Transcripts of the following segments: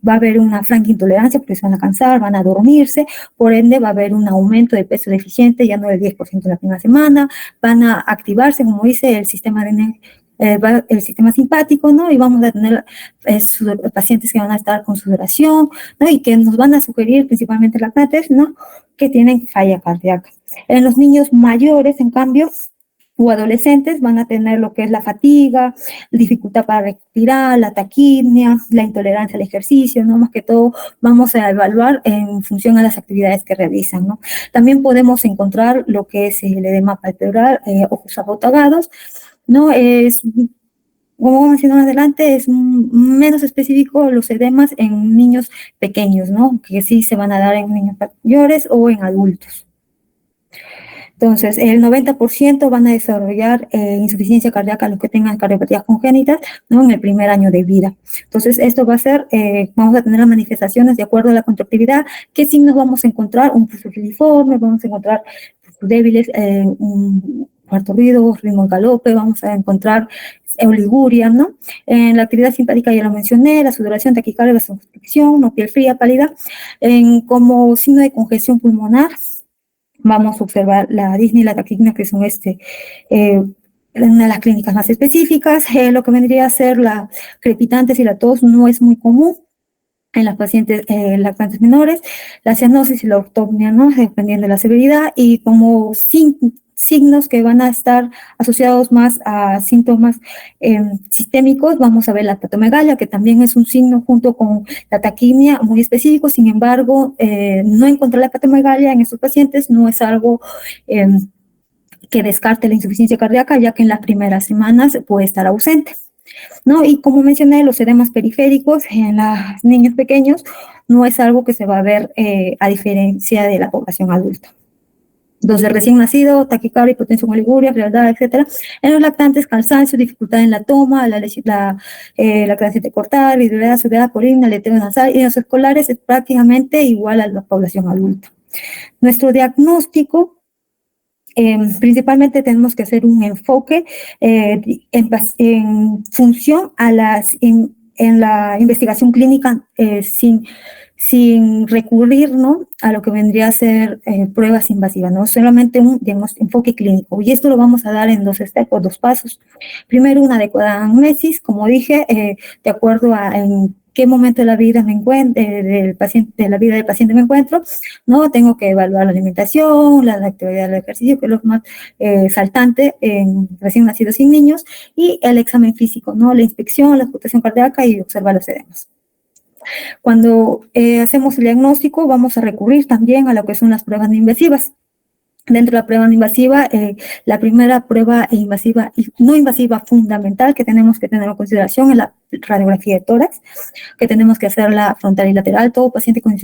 va a haber una franca intolerancia porque se van a cansar, van a dormirse, por ende va a haber un aumento de peso deficiente, ya no del 10% en la primera semana, van a activarse, como dice, el sistema el sistema simpático, ¿no? Y vamos a tener pacientes que van a estar con sudoración, ¿no? Y que nos van a sugerir, principalmente lactantes, ¿no? Que tienen falla cardíaca. En los niños mayores, en cambio, o adolescentes van a tener lo que es la fatiga, dificultad para respirar, la taquimia, la intolerancia al ejercicio, ¿no? Más que todo vamos a evaluar en función a las actividades que realizan, ¿no? También podemos encontrar lo que es el edema palpebral, ojos abotagados, ¿no? Como mencioné más adelante, es menos específico los edemas en niños pequeños, ¿no? Que sí se van a dar en niños mayores o en adultos. Entonces, el 90% van a desarrollar insuficiencia cardíaca los que tengan cardiopatías congénitas, ¿no? En el primer año de vida. Entonces, esto va a ser, vamos a tener las manifestaciones de acuerdo a la contractilidad. ¿Qué signos vamos a encontrar? Un pulso filiforme, vamos a encontrar pulsos débiles, un cuarto ruido, ritmo de galope, vamos a encontrar oliguria, ¿no? En la actividad simpática ya lo mencioné, la sudoración, taquicardia, vasoconstricción, no, piel fría, pálida. Como signo de congestión pulmonar, vamos a observar la disnea y la taquipnea, que son una de las clínicas más específicas. Lo que vendría a ser la crepitantes y la tos no es muy común en las pacientes lactantes menores, la cianosis y la ortopnea, ¿no? Dependiendo de la severidad, y como signos que van a estar asociados más a síntomas sistémicos, vamos a ver la hepatomegalia, que también es un signo junto con la taquimia muy específico. Sin embargo, no encontrar la hepatomegalia en estos pacientes no es algo que descarte la insuficiencia cardíaca, ya que en las primeras semanas puede estar ausente, ¿no? Y como mencioné, los edemas periféricos en los niños pequeños no es algo que se va a ver a diferencia de la población adulta. Entonces, recién nacido, taquicardia, hipotensión, oliguria, frialdad, etcétera. En los lactantes, cansancio, dificultad en la toma, la carencia cortar, hidroidad, sudoreda, colina, aleteo nasal, y en los escolares es prácticamente igual a la población adulta. Nuestro diagnóstico, principalmente tenemos que hacer un enfoque en función a en la investigación clínica sin recurrir, ¿no? A lo que vendría a ser pruebas invasivas, no solamente un enfoque clínico. Y esto lo vamos a dar en dos pasos. Primero, una adecuada anamnesis, como dije, de acuerdo a en qué momento de la vida me encuentro, de la vida del paciente me encuentro, ¿no? Tengo que evaluar la alimentación, la actividad del ejercicio, que es lo más saltante en recién nacidos sin niños, y el examen físico, ¿no? La inspección, la explotación cardíaca y observar los edemas. Cuando hacemos el diagnóstico, vamos a recurrir también a lo que son las pruebas no invasivas. Dentro de la prueba no invasiva, la primera prueba invasiva y no invasiva fundamental que tenemos que tener en consideración es la radiografía de tórax, que tenemos que hacerla frontal y lateral. Todo paciente con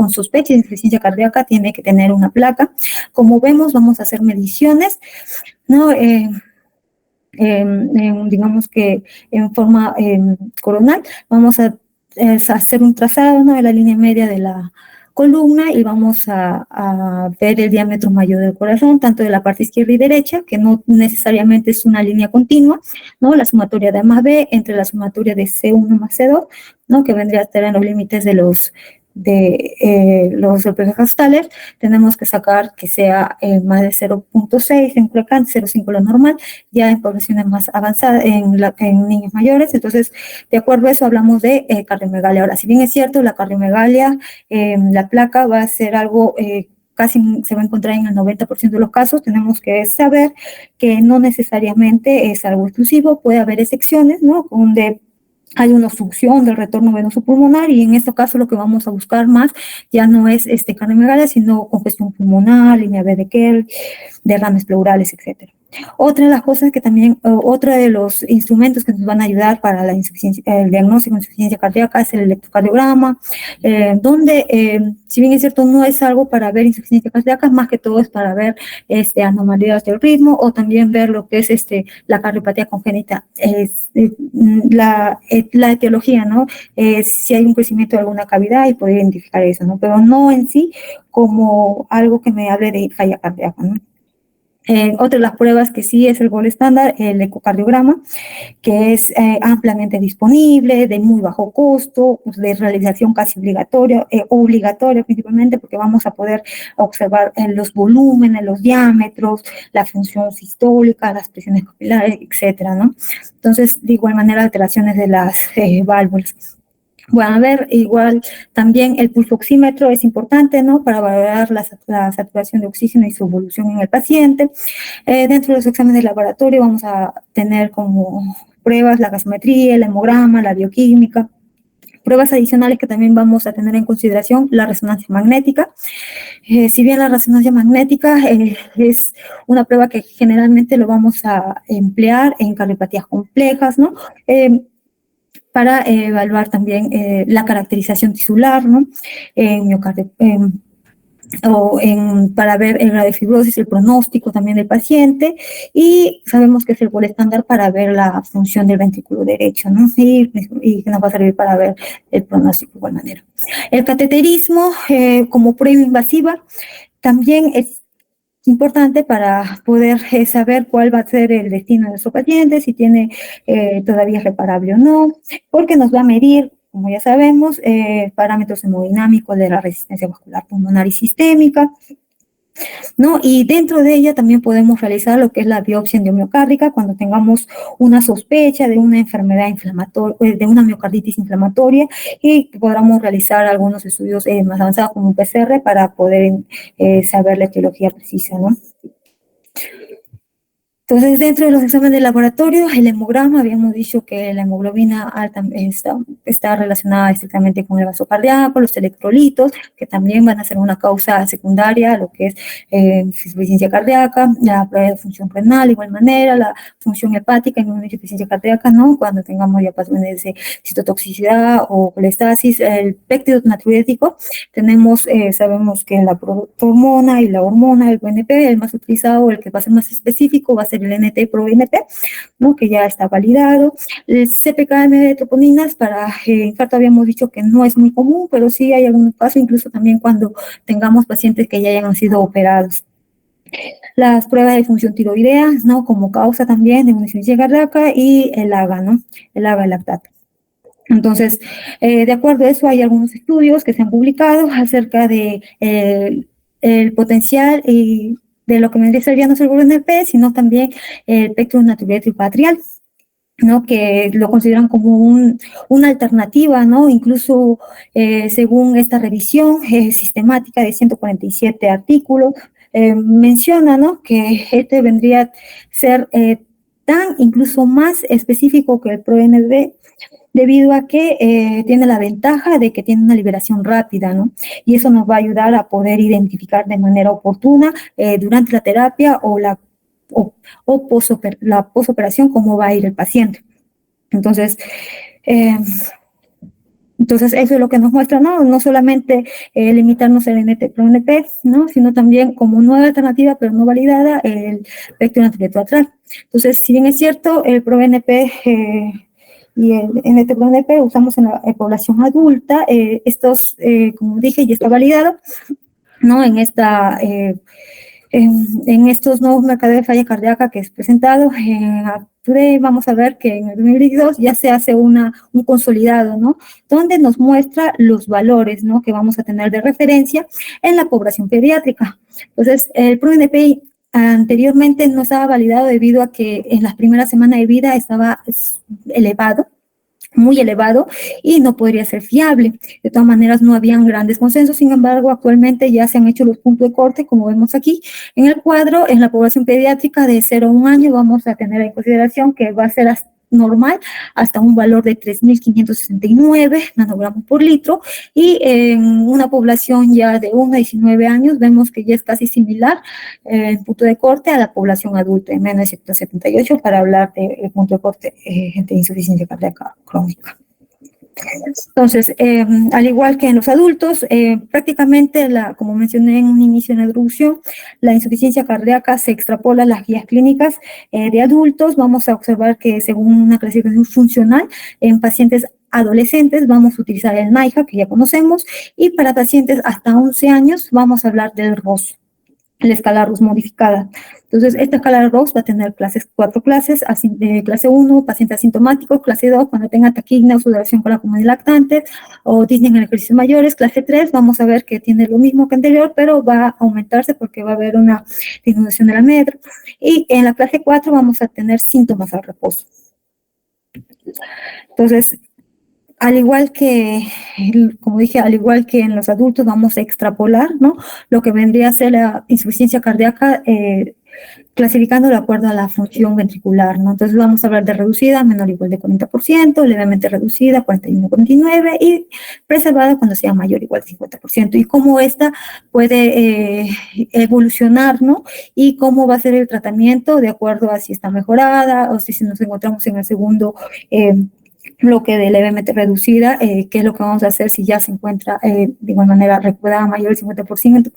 sospecha de insuficiencia cardíaca tiene que tener una placa. Como vemos, vamos a hacer mediciones, ¿no? Digamos que en forma coronal, vamos a hacer un trazado, ¿no? De la línea media de la columna, y vamos a ver el diámetro mayor del corazón, tanto de la parte izquierda y derecha, que no necesariamente es una línea continua, ¿no? La sumatoria de A más B entre la sumatoria de C1 más C2, ¿no? Que vendría a estar en los límites de los costales. Tenemos que sacar que sea más de 0.6 en Clocan, 0.5 lo normal, ya en poblaciones más avanzadas, en niños mayores. Entonces, de acuerdo a eso, hablamos de cardiomegalia. Ahora, si bien es cierto, la cardiomegalia, la placa va a ser algo casi se va a encontrar en el 90% de los casos. Tenemos que saber que no necesariamente es algo exclusivo, puede haber excepciones, ¿no? Donde hay una obstrucción del retorno venoso pulmonar, y en este caso lo que vamos a buscar más ya no es cardiomegalia, sino congestión pulmonar, línea B de Kell, derrames pleurales, etcétera. Otra de las cosas que también, otro de los instrumentos que nos van a ayudar para el diagnóstico de insuficiencia cardíaca es el electrocardiograma, donde, si bien es cierto, no es algo para ver insuficiencia cardíaca, más que todo es para ver anomalías del ritmo, o también ver lo que es la cardiopatía congénita, la etiología, ¿no? Si hay un crecimiento de alguna cavidad y poder identificar eso, ¿no? Pero no en sí como algo que me hable de falla cardíaca, ¿no? Otra de las pruebas que sí es el gol estándar, el ecocardiograma, que es ampliamente disponible, de muy bajo costo, pues, de realización casi obligatoria principalmente, porque vamos a poder observar los volúmenes, los diámetros, la función sistólica, las presiones capilares, etcétera, ¿no? Entonces, de igual manera, alteraciones de las válvulas. Bueno, a ver, igual también el pulsoxímetro es importante, ¿no? Para valorar la saturación de oxígeno y su evolución en el paciente. Dentro de los exámenes de laboratorio vamos a tener como pruebas la gasometría, el hemograma, la bioquímica. Pruebas adicionales que también vamos a tener en consideración, la resonancia magnética. Si bien la resonancia magnética es una prueba que generalmente lo vamos a emplear en cardiopatías complejas, ¿no? Para evaluar también la caracterización tisular, ¿no? En miocardio, para ver el grado de fibrosis, el pronóstico también del paciente, y sabemos que es el gol estándar para ver la función del ventrículo derecho, ¿no? Y que nos va a servir para ver el pronóstico de igual manera. El cateterismo como prueba invasiva también es importante para poder saber cuál va a ser el destino de nuestro paciente, si tiene todavía reparable o no, porque nos va a medir, como ya sabemos, parámetros hemodinámicos de la resistencia vascular pulmonar y sistémica, ¿no? Y dentro de ella también podemos realizar lo que es la biopsia endomiocárdica cuando tengamos una sospecha de una enfermedad inflamatoria, de una miocarditis inflamatoria, y podamos realizar algunos estudios más avanzados como un PCR para poder saber la etiología precisa, ¿no? Entonces, dentro de los exámenes de laboratorio, el hemograma, habíamos dicho que la hemoglobina alta está relacionada estrictamente con el vaso cardíaco, los electrolitos, que también van a ser una causa secundaria a lo que es insuficiencia cardíaca, la prueba de función renal, de igual manera, la función hepática en una insuficiencia cardíaca, ¿no? Cuando tengamos ya patrones de citotoxicidad o colestasis, el péptido natriurético, tenemos, sabemos que la hormona y la hormona, el BNP, el más utilizado, el que va a ser más específico, va a ser el NT-proBNP, ¿no? Que ya está validado. El CPKM de troponinas para infarto habíamos dicho que no es muy común, pero sí hay algunos casos, incluso también cuando tengamos pacientes que ya hayan sido operados. Las pruebas de función tiroidea, ¿no? Como causa también de una insuficiencia cardíaca, y el AGA, ¿no? El AGA lactato. Entonces, de acuerdo a eso, hay algunos estudios que se han publicado acerca de el potencial y de lo que vendría a ser ya no solo el NP, sino también el espectro natriurético atrial, ¿no? Que lo consideran como una alternativa, ¿no? Incluso según esta revisión sistemática de 147 artículos, menciona, ¿no? Que este vendría a ser tan incluso más específico que el ProNB, debido a que tiene la ventaja de que tiene una liberación rápida, ¿no? Y eso nos va a ayudar a poder identificar de manera oportuna durante la terapia o la posoperación cómo va a ir el paciente. Entonces, eso es lo que nos muestra, ¿no? No solamente limitarnos al NT-proNP, ¿no? Sino también como nueva alternativa, pero no validada, el espectro natriurético atrial. Entonces, si bien es cierto, el ProNP y el NT-proNP usamos en la población adulta, estos, como dije, ya está validado, ¿no? En estos nuevos marcadores de falla cardíaca que es presentado, vamos a ver que en el 2022 ya se hace un consolidado, ¿no? Donde nos muestra los valores, ¿no? Que vamos a tener de referencia en la población pediátrica. Entonces, el ProNP anteriormente no estaba validado debido a que en las primeras semanas de vida estaba elevado, muy elevado, y no podría ser fiable. De todas maneras, no habían grandes consensos. Sin embargo, actualmente ya se han hecho los puntos de corte, como vemos aquí en el cuadro. En la población pediátrica de 0 a 1 año vamos a tener en consideración que va a ser normal hasta un valor de 3.569 nanogramos por litro, y en una población ya de 1 a 19 años vemos que ya es casi similar el punto de corte a la población adulta, en menos de 178, para hablar del punto de corte de insuficiencia cardíaca crónica. Entonces, al igual que en los adultos, prácticamente, como mencioné en un inicio en la introducción, la insuficiencia cardíaca se extrapola a las guías clínicas de adultos. Vamos a observar que según una clasificación funcional, en pacientes adolescentes vamos a utilizar el NYHA, que ya conocemos, y para pacientes hasta 11 años vamos a hablar del ROS. la escala RUS modificada. Entonces, esta escala RUS va a tener 4 clases, clase 1, pacientes asintomáticos, clase 2, cuando tenga taquigna o sudoración con la comunidad lactante, o disney en ejercicios mayores, clase 3, vamos a ver que tiene lo mismo que anterior, pero va a aumentarse porque va a haber una disminución de la MEDR, y en la clase 4 vamos a tener síntomas al reposo. Entonces, al igual que, como dije, al igual que en los adultos, vamos a extrapolar, ¿no?, lo que vendría a ser la insuficiencia cardíaca, clasificando de acuerdo a la función ventricular, ¿no? Entonces vamos a hablar de reducida, menor o igual de 40%, levemente reducida, 41-49%, y preservada cuando sea mayor o igual de 50%, y cómo esta puede evolucionar, ¿no?, y cómo va a ser el tratamiento de acuerdo a si está mejorada o si nos encontramos en el segundo bloque de levemente reducida, qué es lo que vamos a hacer si ya se encuentra de igual manera recuperada mayor del 50%,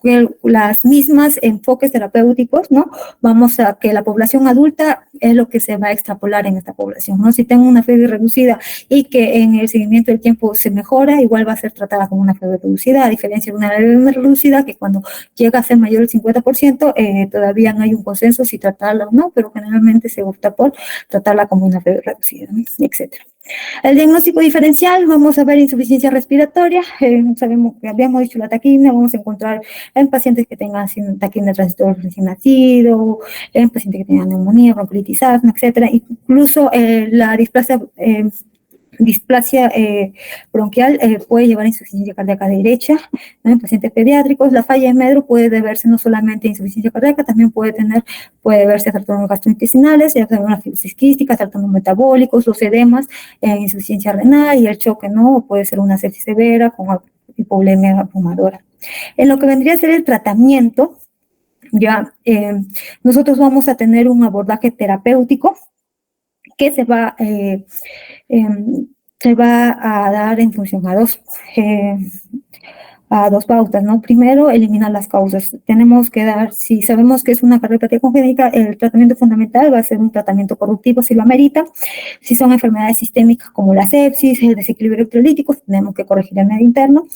que las mismas enfoques terapéuticos, ¿no? Vamos a que la población adulta es lo que se va a extrapolar en esta población, ¿no? Si tengo una fiebre reducida y que en el seguimiento del tiempo se mejora, igual va a ser tratada como una fiebre reducida, a diferencia de una levemente reducida que cuando llega a ser mayor del 50%, todavía no hay un consenso si tratarla o no, pero generalmente se opta por tratarla como una fiebre reducida, ¿no?, etcétera. El diagnóstico diferencial, vamos a ver insuficiencia respiratoria, sabemos que habíamos dicho la taquimia, vamos a encontrar en pacientes que tengan taquimia transitoria recién nacido, en pacientes que tengan neumonía, bronquiolitis, asma, etcétera. Incluso la displasia bronquial puede llevar a insuficiencia cardíaca derecha, ¿no?, en pacientes pediátricos. La falla de Medro puede deberse no solamente a insuficiencia cardíaca, también puede deberse a trastornos gastrointestinales, ya sea una fibrosis quística, trastornos metabólicos, los edemas, insuficiencia renal y el choque, ¿no? Puede ser una sepsis severa con hipovolemia abrumadora. En lo que vendría a ser el tratamiento, ya nosotros vamos a tener un abordaje terapéutico que se va a dar en función a dos pautas, ¿no? Primero, eliminar las causas. Tenemos que dar, si sabemos que es una cardiopatía congénita, el tratamiento fundamental va a ser un tratamiento correctivo si lo amerita. Si son enfermedades sistémicas como la sepsis, el desequilibrio electrolítico, tenemos que corregir el medio interno.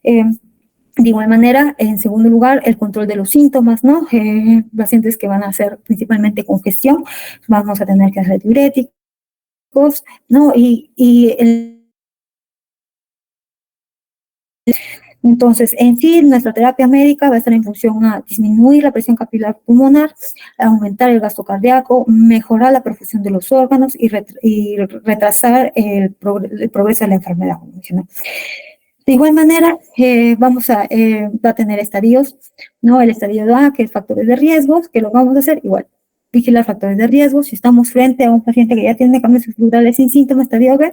De igual manera, en segundo lugar, el control de los síntomas, ¿no? Pacientes que van a hacer principalmente congestión, vamos a tener que hacer diuréticos, ¿no? Entonces, en sí, nuestra terapia médica va a estar en función a disminuir la presión capilar pulmonar, aumentar el gasto cardíaco, mejorar la perfusión de los órganos y retrasar el progreso de la enfermedad, como mencioné. De igual manera, va a tener estadios, ¿no? El estadio A, que es factores de riesgo, que lo vamos a hacer igual. Vigilar factores de riesgo. Si estamos frente a un paciente que ya tiene cambios estructurales sin síntomas, estadio B,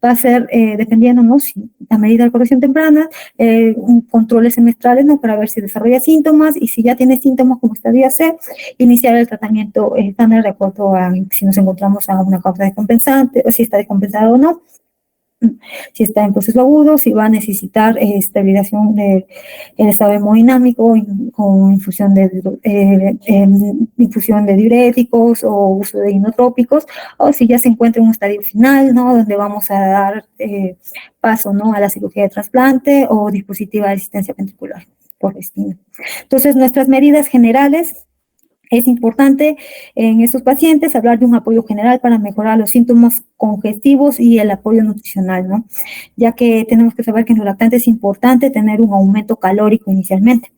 va a ser, dependiendo, ¿no?, si a medida de corrección temprana, controles semestrales, ¿no?, para ver si desarrolla síntomas, y si ya tiene síntomas como estadio C, iniciar el tratamiento estándar de acuerdo a si nos encontramos a una causa descompensante, o si está descompensado o no. Si está en proceso agudo, si va a necesitar estabilización del estado hemodinámico con infusión de diuréticos o uso de inotrópicos, o si ya se encuentra en un estadio final, ¿no?, donde vamos a dar paso, ¿no?, a la cirugía de trasplante o dispositiva de asistencia ventricular por destino. Entonces, nuestras medidas generales. Es importante en estos pacientes hablar de un apoyo general para mejorar los síntomas congestivos y el apoyo nutricional, ¿no?, ya que tenemos que saber que en los lactantes es importante tener un aumento calórico inicialmente.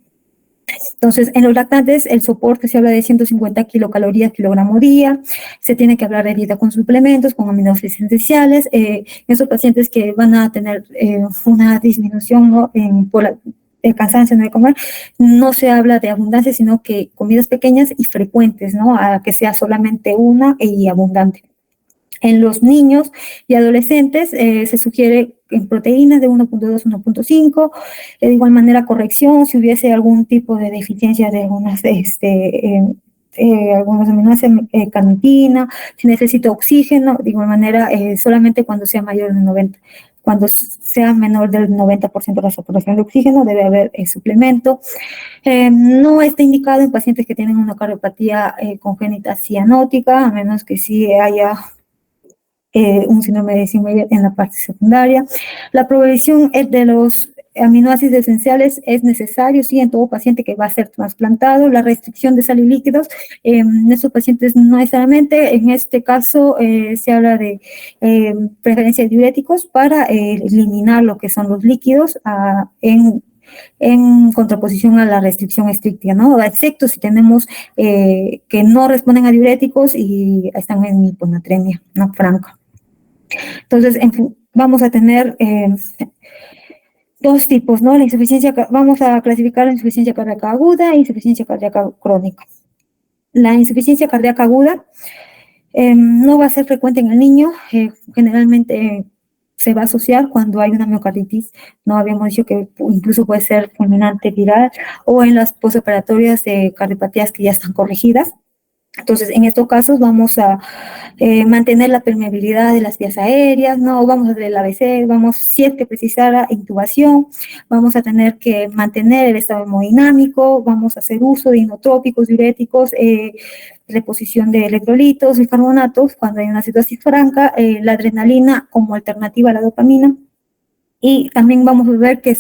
Entonces, en los lactantes, el soporte se habla de 150 kilocalorías kilogramo día, se tiene que hablar de dieta con suplementos, con aminoácidos esenciales. Esos pacientes que van a tener una disminución, ¿no?, por el cansancio no de comer, no se habla de abundancia, sino que comidas pequeñas y frecuentes, ¿no?, a que sea solamente una y abundante. En los niños y adolescentes se sugiere en proteínas de 1.2 a 1.5, de igual manera corrección si hubiese algún tipo de deficiencia de algunos aminoácidos, carnitina, si necesita oxígeno, de igual manera solamente cuando sea mayor del 90. Cuando sea menor del 90% de la saturación de oxígeno, debe haber suplemento. No está indicado en pacientes que tienen una cardiopatía congénita cianótica, a menos que sí haya un síndrome de Zimmer en la parte secundaria. La progresión de los aminoácidos esenciales es necesario, sí, en todo paciente que va a ser trasplantado. La restricción de sal y líquidos en estos pacientes no necesariamente. En este caso se habla de preferencia de diuréticos para eliminar lo que son los líquidos en contraposición a la restricción estricta, ¿no? Excepto si tenemos que no responden a diuréticos y están en hiponatremia, ¿no? Franca. Entonces, vamos a tener dos tipos, ¿no? La insuficiencia, vamos a clasificar la insuficiencia cardíaca aguda e insuficiencia cardíaca crónica. La insuficiencia cardíaca aguda no va a ser frecuente en el niño, generalmente se va a asociar cuando hay una miocarditis, no habíamos dicho que incluso puede ser fulminante viral, o en las posoperatorias de cardiopatías que ya están corregidas. Entonces, en estos casos vamos a mantener la permeabilidad de las vías aéreas, ¿no? Vamos a hacer el ABC, si es que precisara intubación, vamos a tener que mantener el estado hemodinámico, vamos a hacer uso de inotrópicos, diuréticos, reposición de electrolitos y carbonatos cuando hay una citosis franca, la adrenalina como alternativa a la dopamina. Y también vamos a ver que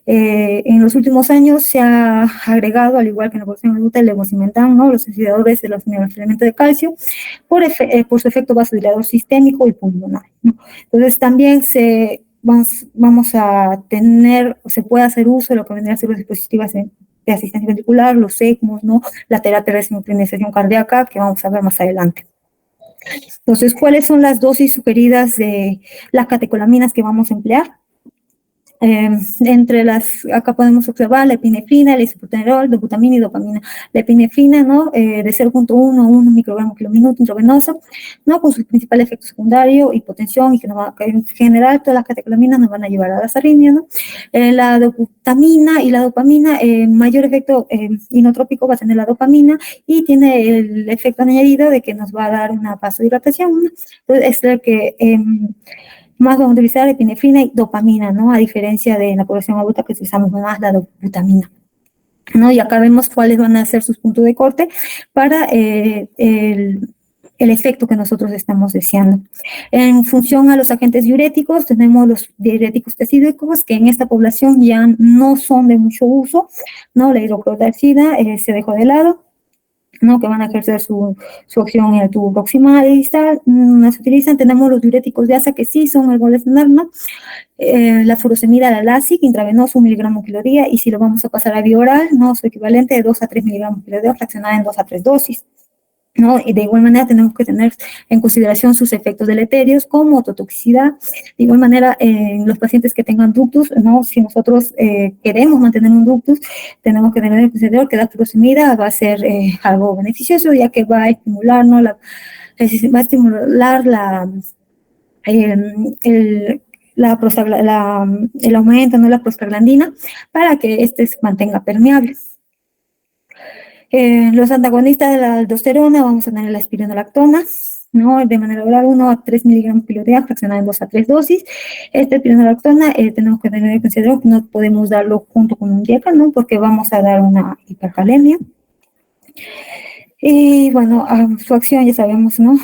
en los últimos años se ha agregado, al igual que en la población adulta, el levosimendan, ¿no? Los oxidadores de los elementos de calcio, por su efecto vasodilatador sistémico y pulmonar, ¿no? Entonces también vamos a tener, se puede hacer uso de lo que vendría a ser los dispositivos de asistencia ventricular, los ECMOs, ¿no? La terapia de resinoclinización cardíaca, que vamos a ver más adelante. Entonces, ¿cuáles son las dosis sugeridas de las catecolaminas que vamos a emplear? Acá podemos observar la epinefrina, el isoprotenerol, dobutamina y dopamina. La epinefrina, ¿no? De 0.1 a 1 microgramo por kilominuto intravenoso, ¿no? Con su principal efecto secundario, hipotensión, y que en general todas las catecolaminas nos van a llevar a las arritmias, ¿no? La dobutamina y la dopamina, mayor efecto inotrópico va a tener la dopamina y tiene el efecto añadido de que nos va a dar una vasodilatación, ¿no? Entonces, es lo que más vamos a utilizar epinefrina y dopamina, ¿no? A diferencia de la población adulta que utilizamos más la dobutamina, ¿no? Y acá vemos cuáles van a ser sus puntos de corte para el efecto que nosotros estamos deseando. En función a los agentes diuréticos, tenemos los diuréticos tecidoicos, que en esta población ya no son de mucho uso, ¿no? La hidroclorotiazida se dejó de lado, ¿no? Que van a ejercer su acción en el tubo proximal y distal, no se utilizan. Tenemos los diuréticos de asa, que sí son algo estándar, ¿no? La furosemida, la LASIK, intravenoso 1 miligramo kilo día, y si lo vamos a pasar a vía oral, ¿no? Su equivalente de 2 a 3 miligramos kilo día, fraccionada en 2 a 3 dosis, ¿no? Y de igual manera tenemos que tener en consideración sus efectos deleterios como ototoxicidad. De igual manera, en los pacientes que tengan ductus, ¿no? Si nosotros queremos mantener un ductus, tenemos que tener en consideración que la furosemida va a ser algo beneficioso, ya que va a estimular, ¿no? Va a estimular el aumento, ¿no? La prostaglandina, para que éste se mantenga permeable. Los antagonistas de la aldosterona, vamos a tener la espironolactona, ¿no? De manera oral, 1 a 3 miligramos kilo día, fraccionada en 2 a 3 dosis. Esta espironolactona tenemos que tener en consideración que no podemos darlo junto con un YECA, ¿no? Porque vamos a dar una hipercalemia. Y bueno, su acción ya sabemos, ¿no?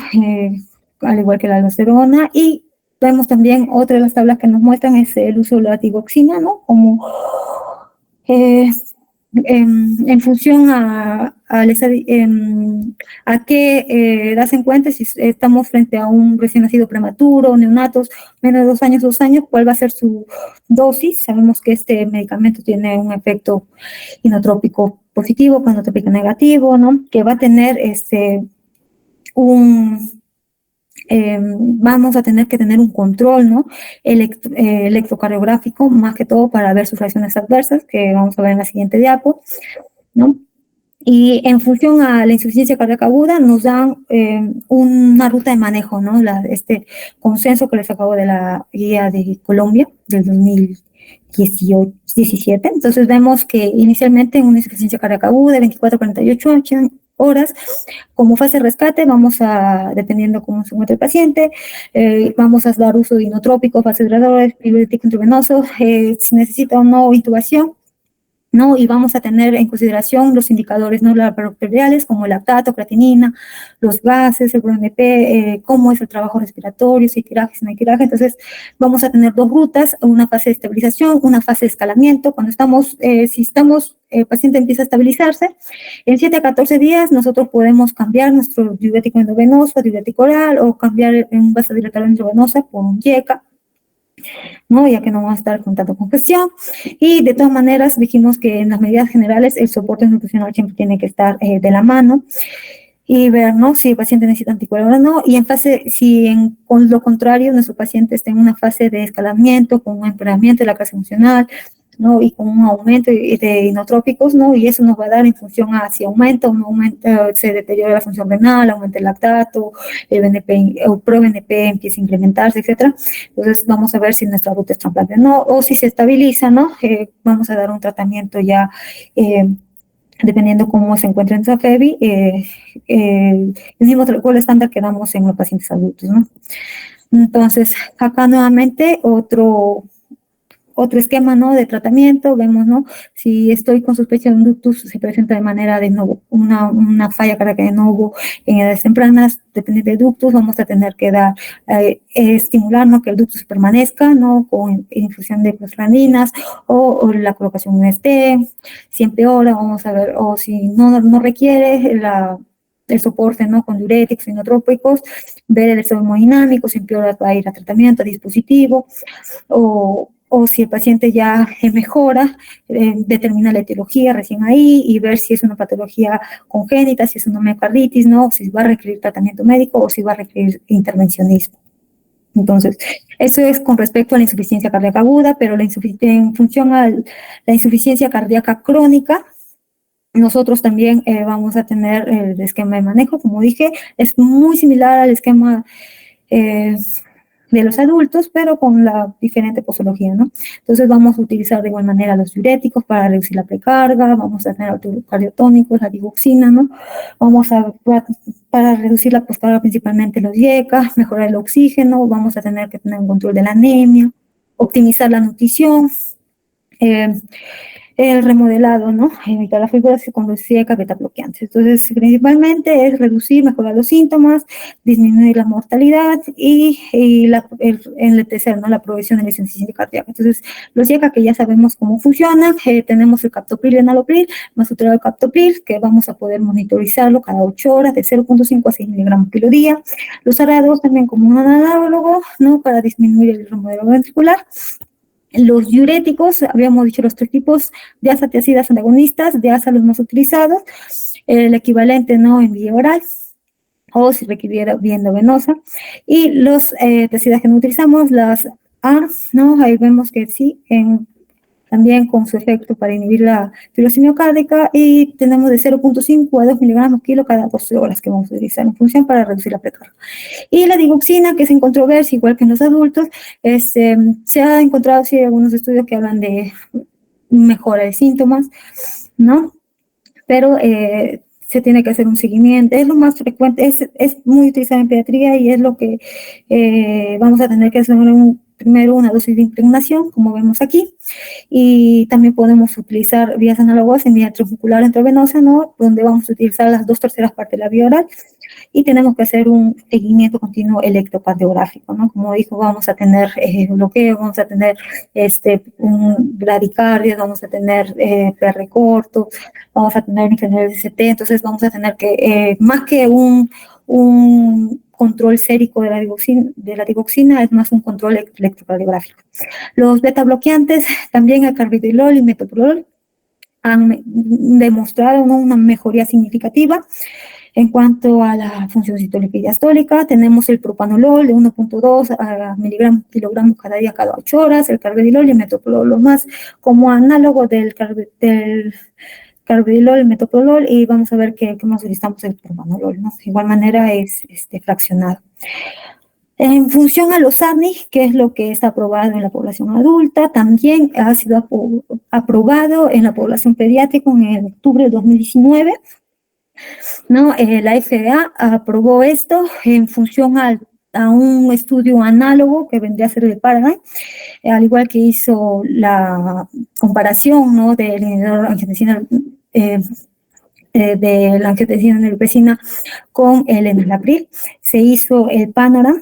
Al igual que la aldosterona. Y vemos también otra de las tablas que nos muestran es el uso de la digoxina, ¿no? Como en función a qué edad se encuentre, si estamos frente a un recién nacido prematuro, neonatos, menos de 2 años, cuál va a ser su dosis. Sabemos que este medicamento tiene un efecto inotrópico positivo, panotrópico negativo, ¿no? Que va a tener vamos a tener que tener un control, ¿no? Electrocardiográfico, más que todo para ver sus reacciones adversas, que vamos a ver en la siguiente diapo, ¿no? Y en función a la insuficiencia cardíaca aguda, nos dan una ruta de manejo, ¿no? Este consenso que les acabo de la guía de Colombia del 2017. Entonces vemos que inicialmente en una insuficiencia cardíaca aguda de 24 a 48 horas, como fase de rescate, dependiendo cómo se encuentre el paciente, vamos a dar uso de inotrópicos, vasodilatadores, diuréticos intravenosos, si necesita o no intubación. ¿no? Y vamos a tener en consideración los indicadores no laboratoriales como el lactato, creatinina, los gases, el ProNP, cómo es el trabajo respiratorio, si hay tiraje, si no hay tiraje. Entonces, vamos a tener dos rutas, una fase de estabilización, una fase de escalamiento. Cuando estamos, el paciente empieza a estabilizarse, en 7 a 14 días nosotros podemos cambiar nuestro diurético endovenoso a diurético oral o cambiar un vasodilatador intravenoso por un YECA, ¿no? Ya que no vamos a estar con tanta congestión. Y de todas maneras dijimos que en las medidas generales el soporte nutricional siempre tiene que estar de la mano y ver, ¿no?, si el paciente necesita anticoagulante o no, y en fase, con lo contrario, nuestro paciente está en una fase de escalamiento, con un empeoramiento de la clase funcional, ¿no?, y con un aumento de inotrópicos, ¿no?, y eso nos va a dar en función a si aumenta o no aumenta, se deteriora la función renal, aumenta el lactato, el BNP, o pro-BNP empieza a incrementarse, etcétera. Entonces vamos a ver si nuestra ruta es trasplante o no, o si se estabiliza, ¿no?, vamos a dar un tratamiento ya dependiendo cómo se encuentra en Safevi, el mismo protocolo estándar que damos en los pacientes adultos, ¿no? Entonces, acá nuevamente otro esquema, ¿no?, de tratamiento. Vemos, ¿no?, si estoy con sospecha de un ductus, se presenta de manera de nuevo una falla cardíaca de nuevo en edades tempranas, depende del ductus, vamos a tener que dar, estimular, ¿no?, que el ductus permanezca, ¿no?, con infusión de prostaglandinas o la colocación de un stent. Si empeora, vamos a ver, o si no requiere el soporte, ¿no?, con diuréticos, inotrópicos, ver el estado hemodinámico, si empeora va a ir a tratamiento, a dispositivo, o si el paciente ya mejora, determina la etiología recién ahí y ver si es una patología congénita, si es una miocarditis, ¿no?, si va a requerir tratamiento médico o si va a requerir intervencionismo. Entonces, eso es con respecto a la insuficiencia cardíaca aguda, pero en función a la insuficiencia cardíaca crónica, nosotros también vamos a tener el esquema de manejo, como dije, es muy similar al esquema de los adultos, pero con la diferente posología, ¿no? Entonces vamos a utilizar de igual manera los diuréticos para reducir la precarga, vamos a tener cardiotónicos, la digoxina, ¿no? Para reducir la poscarga principalmente los YECA, mejorar el oxígeno, vamos a tener que tener un control de la anemia, optimizar la nutrición, el remodelado, ¿no?, evitar las fibras con los YECA beta bloqueantes. Entonces, principalmente es reducir, mejorar los síntomas, disminuir la mortalidad y enlentecer, ¿no?, la progresión de la insuficiencia cardíaca. Entonces, los YECA que ya sabemos cómo funcionan, tenemos el captopril y el enalapril, más el captopril, que vamos a poder monitorizarlo cada 8 horas, de 0.5 a 6 miligramos kilo día. Los ARA2 también como un análogo, ¿no?, para disminuir el remodelado ventricular. Los diuréticos, habíamos dicho los 3 tipos, de tiacidas antagonistas, de los más utilizados, el equivalente, ¿no?, en vía oral, o si requiriera vía endovenosa, y los tiacidas que no utilizamos, las A, ¿no?, ahí vemos que sí, también con su efecto para inhibir la fibrosis miocárdica, y tenemos de 0.5 a 2 miligramos kilo cada 12 horas que vamos a utilizar en función para reducir la precarga. Y la digoxina, que es en controversia, igual que en los adultos, se ha encontrado, sí, algunos estudios que hablan de mejora de síntomas, ¿no? Pero se tiene que hacer un seguimiento, es lo más frecuente, es muy utilizado en pediatría y es lo que vamos a tener que hacer primero una dosis de impregnación, como vemos aquí, y también podemos utilizar vías análogas en vía intramuscular intravenosa, ¿no?, donde vamos a utilizar las 2/3 partes de la vía oral, y tenemos que hacer un seguimiento continuo electrocardiográfico, ¿no? Como dijo, vamos a tener bloqueo, vamos a tener bradicardias, vamos a tener PR corto, vamos a tener ingeniería de CT, entonces vamos a tener que, más que un control sérico de la digoxina, es más un control electrocardiográfico. Los beta bloqueantes, también el carvedilol y metoprolol, han demostrado, ¿no?, una mejoría significativa. En cuanto a la función sistólica y diastólica, tenemos el propanolol de 1.2 miligramos kilogramos cada día, cada 8 horas, el carvedilol y el metoprolol, lo más como análogo del carvedilol, el metoprolol, y vamos a ver que más utilizamos el propanolol, ¿no? De igual manera es fraccionado. En función a los ARNI, que es lo que está aprobado en la población adulta, también ha sido aprobado en la población pediátrica en octubre de 2019, ¿no? La FDA aprobó esto en función al a un estudio análogo que vendría a ser el Paradigm, al igual que hizo la comparación, ¿no?, del inhibidor angiotensina de la angiotensina neuropecina con el enalapril. Se hizo el Panorama,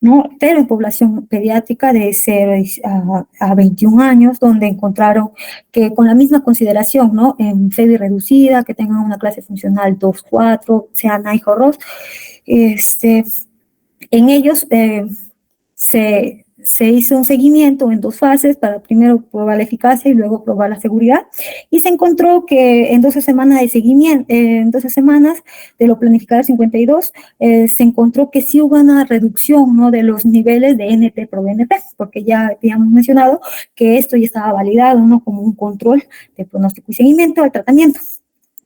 ¿no?, pero en población pediátrica de 0 a 21 años, donde encontraron que con la misma consideración, ¿no?, en FEBI reducida, que tengan una clase funcional 2-4, sea NIHO-ROS, en ellos se hizo un seguimiento en 2 fases para primero probar la eficacia y luego probar la seguridad, y se encontró que en 12 semanas de seguimiento, en 12 semanas de lo planificado 52, se encontró que sí hubo una reducción, ¿no?, de los niveles de NT pro BNP, porque ya habíamos mencionado que esto ya estaba validado, ¿no?, como un control de pronóstico y seguimiento al tratamiento.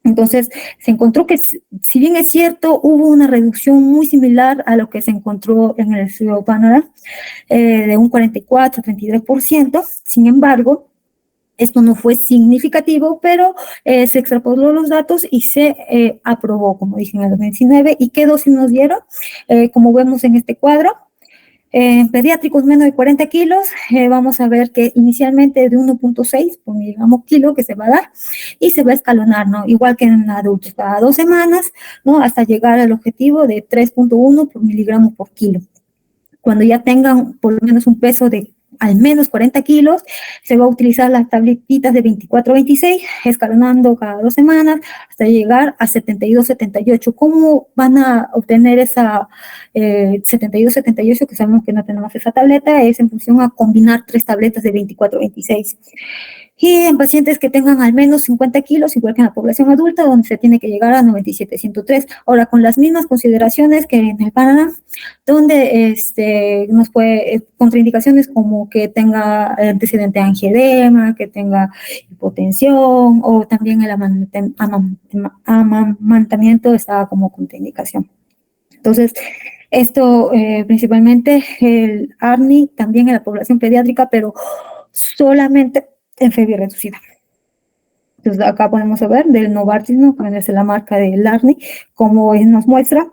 Entonces, se encontró que, si bien es cierto, hubo una reducción muy similar a lo que se encontró en el estudio Panorama, de un 44-33%, sin embargo, esto no fue significativo, pero se extrapoló los datos y se aprobó, como dije, en el 2019. ¿Y qué dosis nos dieron? Como vemos en este cuadro, en pediátricos menos de 40 kilos, vamos a ver que inicialmente de 1.6 por miligramo kilo que se va a dar y se va a escalonar, ¿no?, igual que en adultos, cada 2 semanas, ¿no?, hasta llegar al objetivo de 3.1 por miligramo por kilo. Cuando ya tengan por lo menos un peso de al menos 40 kilos, se va a utilizar las tabletitas de 24-26, escalonando cada 2 semanas hasta llegar a 72-78. ¿Cómo van a obtener esa 72-78, que sabemos que no tenemos esa tableta? Es en función a combinar 3 tabletas de 24-26. Y en pacientes que tengan al menos 50 kilos, igual que en la población adulta, donde se tiene que llegar a 97-103. Ahora, con las mismas consideraciones que en el Paraná, donde nos puede, contraindicaciones como que tenga antecedente de angioedema, que tenga hipotensión, o también el amamantamiento está como contraindicación. Entonces, esto principalmente el ARNI, también en la población pediátrica, pero solamente en FEBI reducida. Entonces, acá podemos ver del Novartis, ¿no?, que es la marca del ARNI, como nos muestra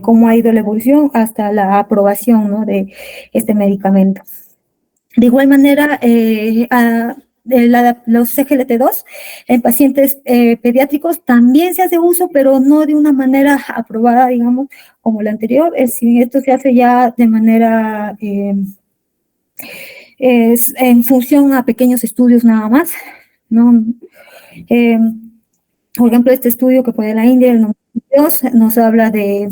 cómo ha ido la evolución hasta la aprobación, ¿no?, de este medicamento. De igual manera, los CGLT2 en pacientes pediátricos también se hace uso, pero no de una manera aprobada, digamos, como la anterior. Esto se hace ya de manera en función a pequeños estudios nada más, ¿no? Por ejemplo, este estudio que fue de la India, el 92, nos habla de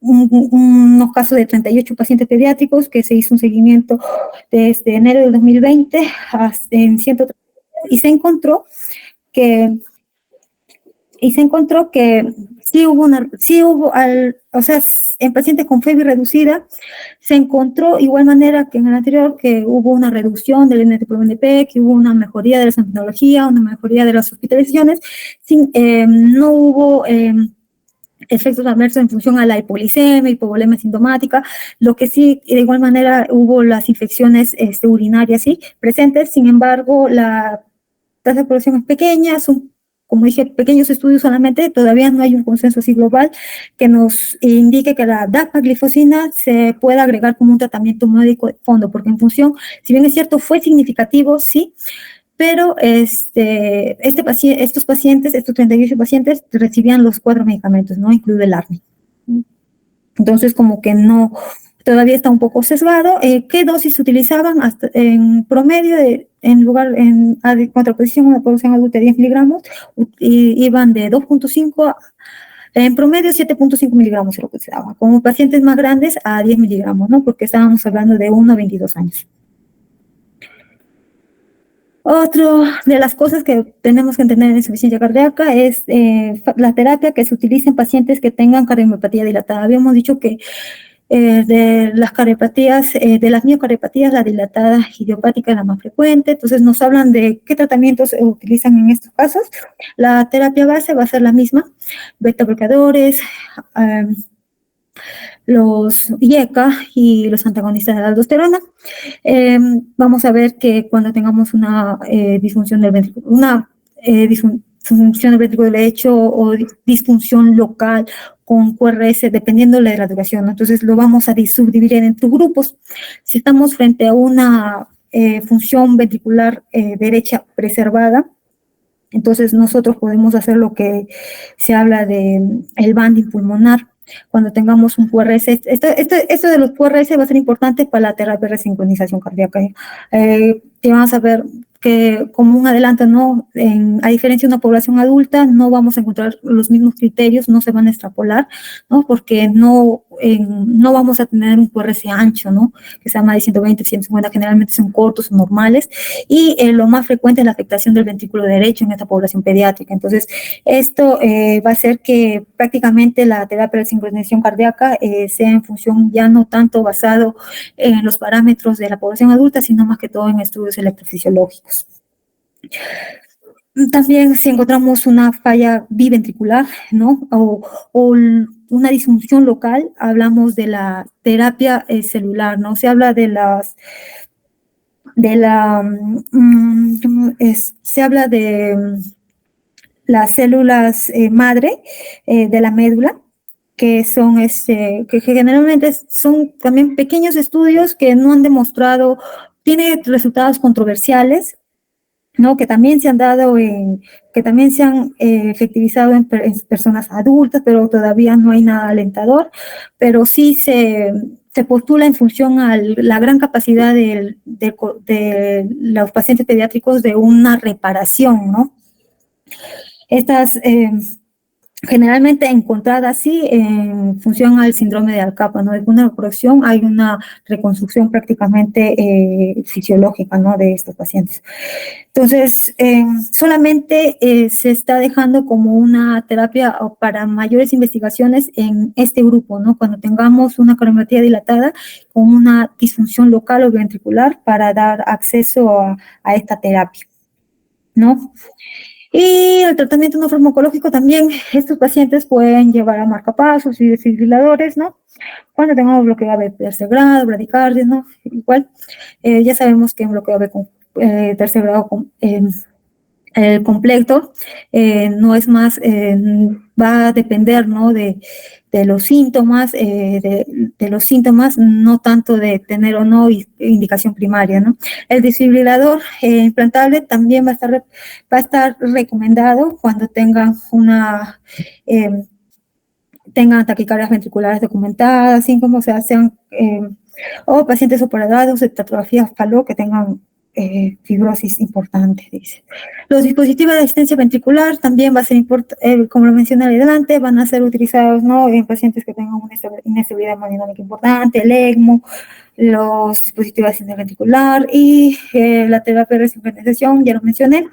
unos casos de 38 pacientes pediátricos que se hizo un seguimiento desde enero del 2020 hasta en 130 y se encontró que sí hubo o sea, en pacientes con FEBI reducida, se encontró igual manera que en el anterior, que hubo una reducción del NT-proBNP, que hubo una mejoría de la sintomatología, una mejoría de las hospitalizaciones, no hubo efectos adversos en función a la hipoglicemia, hipovolemia sintomática. Lo que sí, de igual manera, hubo las infecciones urinarias, sí, presentes. Sin embargo, la tasa de población es pequeña, son, como dije, pequeños estudios solamente. Todavía no hay un consenso así global que nos indique que la dapaglifosina se pueda agregar como un tratamiento médico de fondo, porque en función, si bien es cierto, fue significativo, sí, pero estos pacientes, estos 38 pacientes, recibían los 4 medicamentos, ¿no?, incluido el ARNI. Entonces, como que no, todavía está un poco sesgado. ¿Qué dosis se utilizaban? Hasta, en promedio, contraposición a una población adulta de 10 miligramos, iban de 2.5 en promedio 7.5 miligramos es lo que se daba. Como pacientes más grandes a 10 miligramos, ¿no?, porque estábamos hablando de 1 a 22 años. Otra de las cosas que tenemos que entender en insuficiencia cardíaca es la terapia que se utiliza en pacientes que tengan cardiomiopatía dilatada. Habíamos dicho que de las cardiopatías, de las miocardiopatías, la dilatada idiopática es la más frecuente. Entonces nos hablan de qué tratamientos se utilizan en estos casos. La terapia base va a ser la misma: beta bloqueadores, los IECA y los antagonistas de la aldosterona. Vamos a ver que cuando tengamos una disfunción del ventrículo, función del ventrículo derecho o disfunción local con QRS, dependiendo de la duración, ¿no? Entonces lo vamos a subdividir en grupos. Si estamos frente a una función ventricular derecha preservada, entonces nosotros podemos hacer lo que se habla de el banding pulmonar. Cuando tengamos un QRS, esto de los QRS va a ser importante para la terapia de resincronización cardíaca. Que vamos a ver que como un adelanto, ¿no? A diferencia de una población adulta, no vamos a encontrar los mismos criterios, no se van a extrapolar, ¿no? Porque no vamos a tener un QRS ancho, ¿no? Que sea más de 120, 150, generalmente son cortos o normales, y lo más frecuente es la afectación del ventrículo derecho en esta población pediátrica. Entonces, esto va a hacer que prácticamente la terapia de sincronización cardíaca sea en función ya no tanto basado en los parámetros de la población adulta, sino más que todo en estudios electrofisiológicos. También si encontramos una falla biventricular, ¿no? O una disfunción local, hablamos de la terapia celular, ¿no? Se habla se habla de las células madre de la médula, que son que generalmente son también pequeños estudios que no han demostrado, tiene resultados controversiales, ¿no? Que también se han dado que también se han efectivizado en personas adultas, pero todavía no hay nada alentador, pero sí se postula en función a la gran capacidad de los pacientes pediátricos de una reparación, ¿no? Estas generalmente encontrada así en función al síndrome de Alcapa, ¿no? Después de una corrección hay una reconstrucción prácticamente fisiológica, ¿no? De estos pacientes. Entonces, solamente se está dejando como una terapia para mayores investigaciones en este grupo, ¿no? Cuando tengamos una cardiometría dilatada con una disfunción local o ventricular para dar acceso a esta terapia, ¿no? Y el tratamiento no farmacológico también, estos pacientes pueden llevar a marcapasos y desfibriladores, ¿no? Cuando tengamos bloqueo AB tercer grado, bradicardia, ¿no? Igual, ya sabemos que en bloqueo AB tercer grado completo no es más, va a depender, ¿no? De los síntomas, de los síntomas, no tanto de tener o no indicación primaria, ¿no? El desfibrilador implantable también va a estar recomendado cuando tengan tengan taquicardias ventriculares documentadas, síntomas, o sea, sean o pacientes operados de tetrografía Fallot que tengan fibrosis importante, dice. Los dispositivos de asistencia ventricular también va a ser importante, como lo mencioné adelante, van a ser utilizados, ¿no? En pacientes que tengan una inestabilidad hemodinámica importante, el ECMO, los dispositivos de asistencia ventricular y la terapia de resincronización, ya lo mencioné.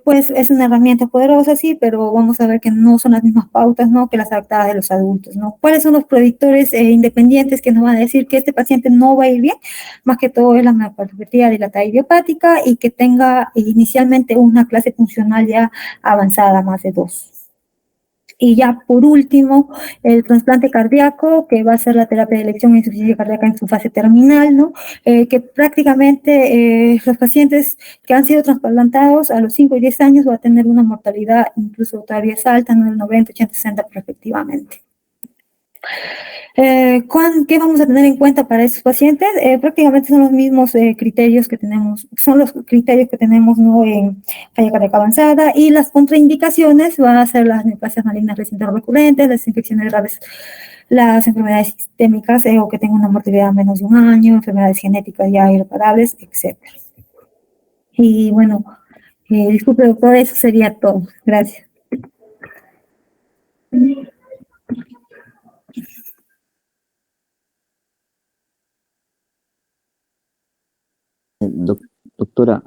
Pues es una herramienta poderosa, sí, pero vamos a ver que no son las mismas pautas, ¿no? Que las adaptadas de los adultos, ¿no? ¿Cuáles son los predictores independientes que nos van a decir que este paciente no va a ir bien? Más que todo es la miocardiopatía dilatada idiopática y que tenga inicialmente una clase funcional ya avanzada, más de 2. Y ya por último, el trasplante cardíaco, que va a ser la terapia de elección e insuficiencia cardíaca en su fase terminal, ¿no? Que prácticamente los pacientes que han sido trasplantados a los 5 y 10 años va a tener una mortalidad incluso todavía es alta, ¿no? El 90, 80, 60 respectivamente. ¿Qué vamos a tener en cuenta para estos pacientes? Prácticamente son los mismos criterios que tenemos, son los criterios que tenemos, ¿no? En falla cardíaca avanzada, y las contraindicaciones van a ser las neoplasias malignas recientes recurrentes, las infecciones graves, las enfermedades sistémicas o que tengan una mortalidad menos de 1 año, enfermedades genéticas ya irreparables, etc. Y bueno, disculpe doctor, eso sería todo. Gracias. Doctora,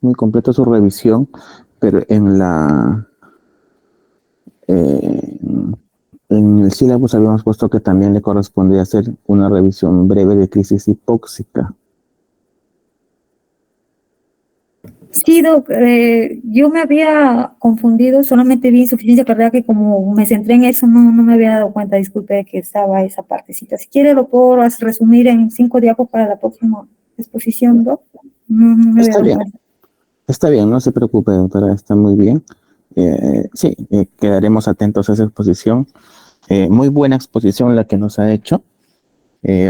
muy completa su revisión, pero en el sílabus habíamos puesto que también le correspondía hacer una revisión breve de crisis hipóxica. Sí, Doc, yo me había confundido, solamente vi insuficiencia cardíaca y como me centré en eso, no me había dado cuenta, disculpe, de que estaba esa partecita. Si quiere lo puedo resumir en 5 diapos para la próxima exposición, Doc. No me había dado cuenta. Está bien, no se preocupe, doctora, está muy bien. Sí, quedaremos atentos a esa exposición. Muy buena exposición la que nos ha hecho.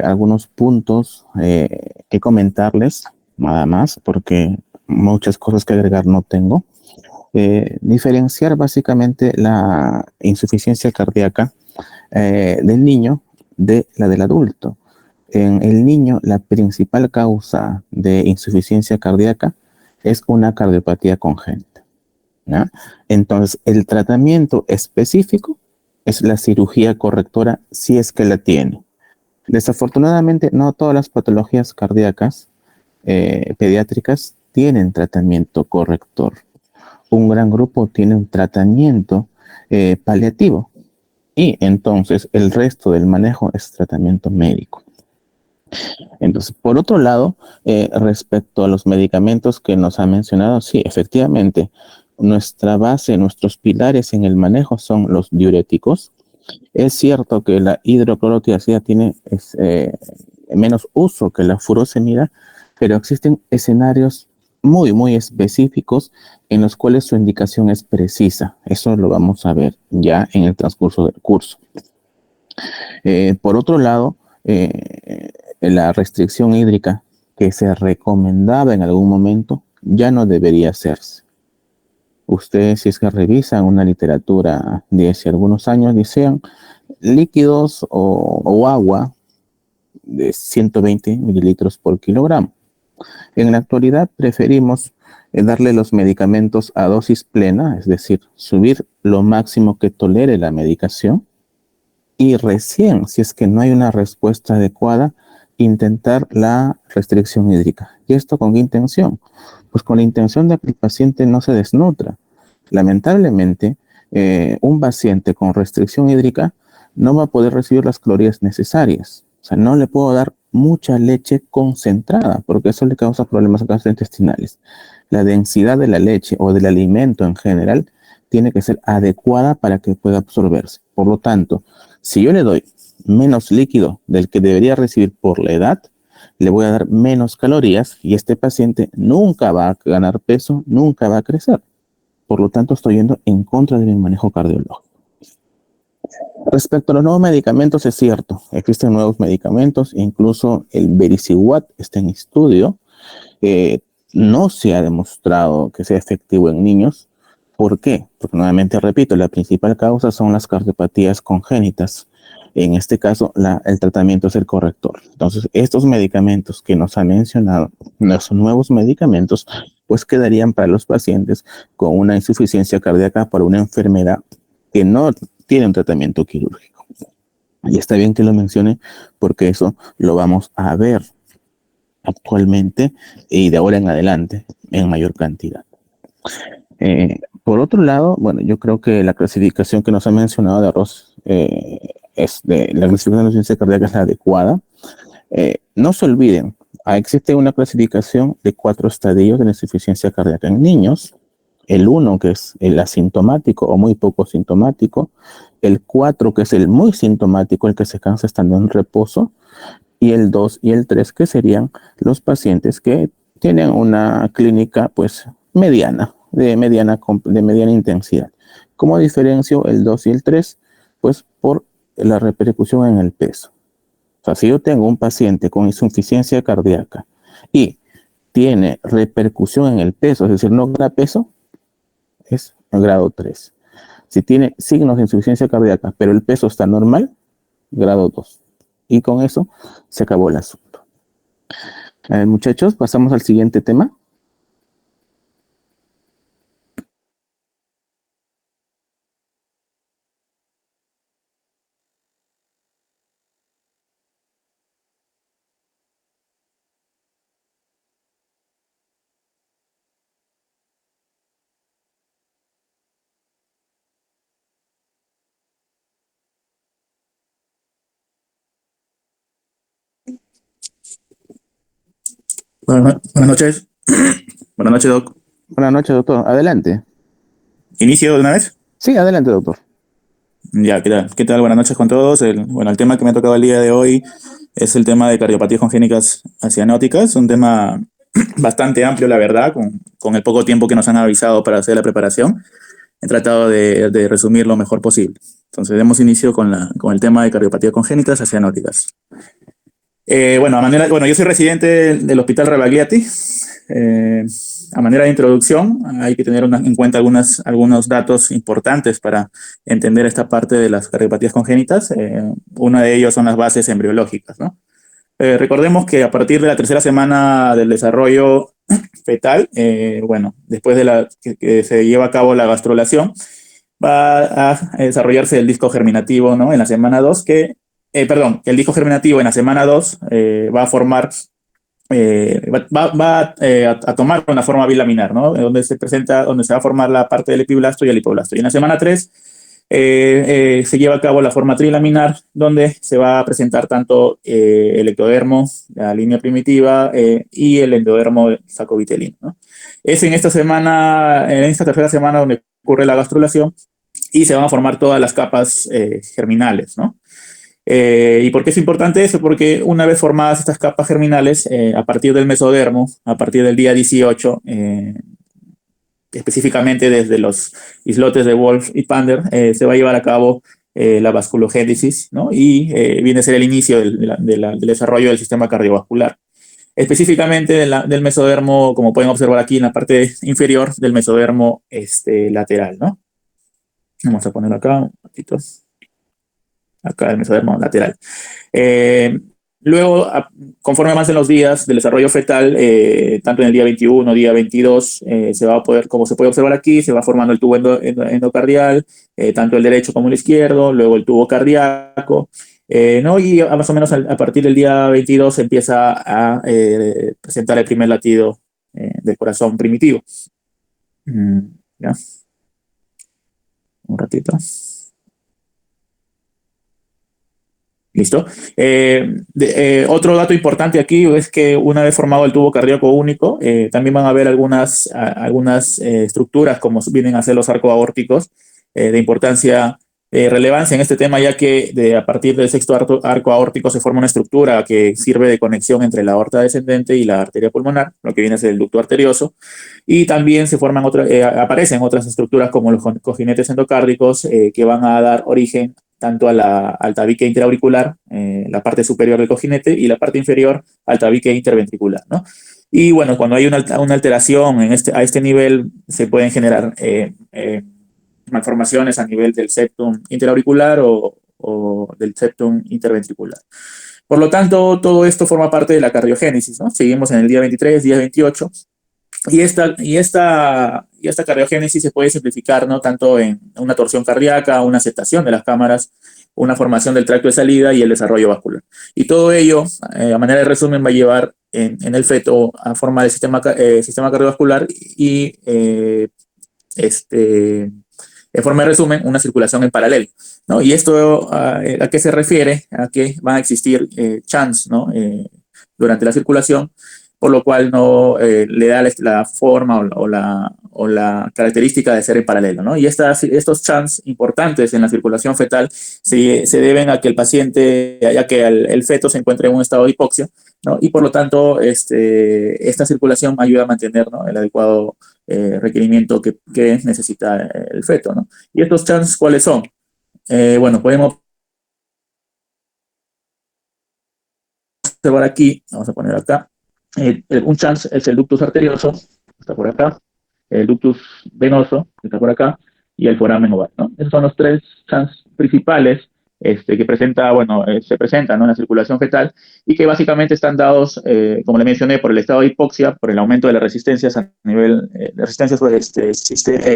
Algunos puntos que comentarles, nada más, porque muchas cosas que agregar no tengo. Diferenciar básicamente la insuficiencia cardíaca del niño de la del adulto. En el niño, la principal causa de insuficiencia cardíaca es una cardiopatía congénita, ¿ya? Entonces, el tratamiento específico es la cirugía correctora si es que la tiene. Desafortunadamente, no todas las patologías cardíacas pediátricas tienen tratamiento corrector. Un gran grupo tiene un tratamiento paliativo y entonces el resto del manejo es tratamiento médico. Entonces, por otro lado, respecto a los medicamentos que nos ha mencionado, sí, efectivamente, nuestra base, nuestros pilares en el manejo son los diuréticos. Es cierto que la hidroclorotiazida tiene menos uso que la furosemida, pero existen escenarios muy, muy específicos en los cuales su indicación es precisa. Eso lo vamos a ver ya en el transcurso del curso. Por otro lado, la restricción hídrica que se recomendaba en algún momento ya no debería hacerse. Ustedes, si es que revisan una literatura de hace algunos años, decían líquidos o agua de 120 mililitros por kilogramo. En la actualidad preferimos darle los medicamentos a dosis plena, es decir, subir lo máximo que tolere la medicación y recién, si es que no hay una respuesta adecuada, intentar la restricción hídrica. ¿Y esto con qué intención? Pues con la intención de que el paciente no se desnutra. Lamentablemente, un paciente con restricción hídrica no va a poder recibir las calorías necesarias. O sea, no le puedo dar mucha leche concentrada, porque eso le causa problemas gastrointestinales. La densidad de la leche o del alimento en general tiene que ser adecuada para que pueda absorberse. Por lo tanto, si yo le doy menos líquido del que debería recibir por la edad, le voy a dar menos calorías y este paciente nunca va a ganar peso, nunca va a crecer. Por lo tanto, estoy yendo en contra de mi manejo cardiológico. Respecto a los nuevos medicamentos, es cierto, existen nuevos medicamentos, incluso el Vericiguat está en estudio. No se ha demostrado que sea efectivo en niños. ¿Por qué? Porque nuevamente repito, la principal causa son las cardiopatías congénitas. En este caso, el tratamiento es el corrector. Entonces, estos medicamentos que nos han mencionado, los nuevos medicamentos, pues quedarían para los pacientes con una insuficiencia cardíaca por una enfermedad que no tiene un tratamiento quirúrgico. Y está bien que lo mencione porque eso lo vamos a ver actualmente y de ahora en adelante en mayor cantidad. Por otro lado, bueno, yo creo que la clasificación que nos ha mencionado de Arroz la clasificación de la insuficiencia cardíaca es la adecuada. No se olviden, existe una clasificación de 4 estadios de la insuficiencia cardíaca en niños. El 1, que es el asintomático o muy poco sintomático. El 4, que es el muy sintomático, el que se cansa estando en reposo. Y el 2 y el 3, que serían los pacientes que tienen una clínica pues mediana, de mediana intensidad. ¿Cómo diferencio el 2 y el 3? Pues por la repercusión en el peso. O sea, si yo tengo un paciente con insuficiencia cardíaca y tiene repercusión en el peso, es decir, no gana peso, es grado 3. Si tiene signos de insuficiencia cardíaca, pero el peso está normal, grado 2. Y con eso se acabó el asunto. Muchachos, pasamos al siguiente tema. Buenas noches. Buenas noches, Doc. Buenas noches, doctor. Adelante. ¿Inicio de una vez? Sí, adelante, doctor. Ya, ¿qué tal? ¿Qué tal? Buenas noches con todos. El tema que me ha tocado el día de hoy es el tema de cardiopatías congénitas cianóticas, un tema bastante amplio, la verdad, con con el poco tiempo que nos han avisado para hacer la preparación, he tratado de resumir lo mejor posible. Entonces, demos inicio con el tema de cardiopatías congénitas cianóticas. Yo soy residente del Hospital Rebagliati. A manera de introducción, hay que tener en cuenta algunos datos importantes para entender esta parte de las cardiopatías congénitas. Uno de ellos son las bases embriológicas, ¿no? Recordemos que a partir de la tercera semana del desarrollo fetal, después de que se lleva a cabo la gastrulación, va a desarrollarse el disco germinativo, ¿no? En la semana 2, el disco germinativo en la semana 2 va a formar, a tomar una forma bilaminar, ¿no? Donde se va a formar la parte del epiblasto y el hipoblasto. Y en la semana 3 se lleva a cabo la forma trilaminar, donde se va a presentar tanto el ectodermo, la línea primitiva, y el endodermo sacovitelino, ¿no? Es en esta tercera semana donde ocurre la gastrulación y se van a formar todas las capas germinales, ¿no? ¿Y por qué es importante eso? Porque una vez formadas estas capas germinales, a partir del mesodermo, a partir del día 18, específicamente desde los islotes de Wolf y Pander, se va a llevar a cabo la vasculogénesis, ¿no? Y viene a ser el inicio del desarrollo del sistema cardiovascular. Específicamente del mesodermo, como pueden observar aquí en la parte inferior del mesodermo lateral, ¿no? Vamos a poner acá un ratito. Acá el mesodermo lateral. Luego, conforme avancen los días del desarrollo fetal, tanto en el día 21, día 22, se va a poder, como se puede observar aquí, se va formando el tubo endocardial, tanto el derecho como el izquierdo, luego el tubo cardíaco, ¿no? Y más o menos a partir del día 22 se empieza a presentar el primer latido del corazón primitivo. ¿Ya? Un ratito. ¿Listo? Otro dato importante aquí es que una vez formado el tubo cardíaco único, también van a haber algunas estructuras, como vienen a ser los arcos aórticos, de importancia, relevancia en este tema, ya que a partir del sexto arco aórtico se forma una estructura que sirve de conexión entre la aorta descendente y la arteria pulmonar, lo que viene a ser el ducto arterioso, y también aparecen otras estructuras como los cojinetes endocárdicos, que van a dar origen tanto al tabique interauricular, la parte superior del cojinete, y la parte inferior al tabique interventricular, ¿no? Y bueno, cuando hay una alteración a este nivel, se pueden generar malformaciones a nivel del septum interauricular o del septum interventricular. Por lo tanto, todo esto forma parte de la cardiogénesis, ¿no? Seguimos en el día 23, día 28, y esta cardiogénesis se puede simplificar, ¿no? Tanto en una torsión cardíaca, una aceptación de las cámaras, una formación del tracto de salida y el desarrollo vascular. Y todo ello, a manera de resumen, va a llevar en el feto a formar el sistema cardiovascular y, en forma de resumen, una circulación en paralelo, ¿no? Y esto, ¿a qué se refiere? A que van a existir chance, ¿no? Durante la circulación, por lo cual no le da la forma o la característica de ser en paralelo, ¿no? Y estos chance importantes en la circulación fetal se deben a que el paciente, ya que el feto se encuentra en un estado de hipoxia, ¿no? Y por lo tanto, esta circulación ayuda a mantener, ¿no? El adecuado requerimiento que necesita el feto, ¿no? ¿Y estos chance cuáles son? Podemos observar aquí, vamos a poner acá. Un chance es el ductus arterioso, que está por acá, el ductus venoso, que está por acá, y el foramen oval, ¿no? Esos son los tres chances principales que se presentan, ¿no? En la circulación fetal, y que básicamente están dados, como le mencioné, por el estado de hipoxia, por el aumento de las resistencias a nivel de resistencias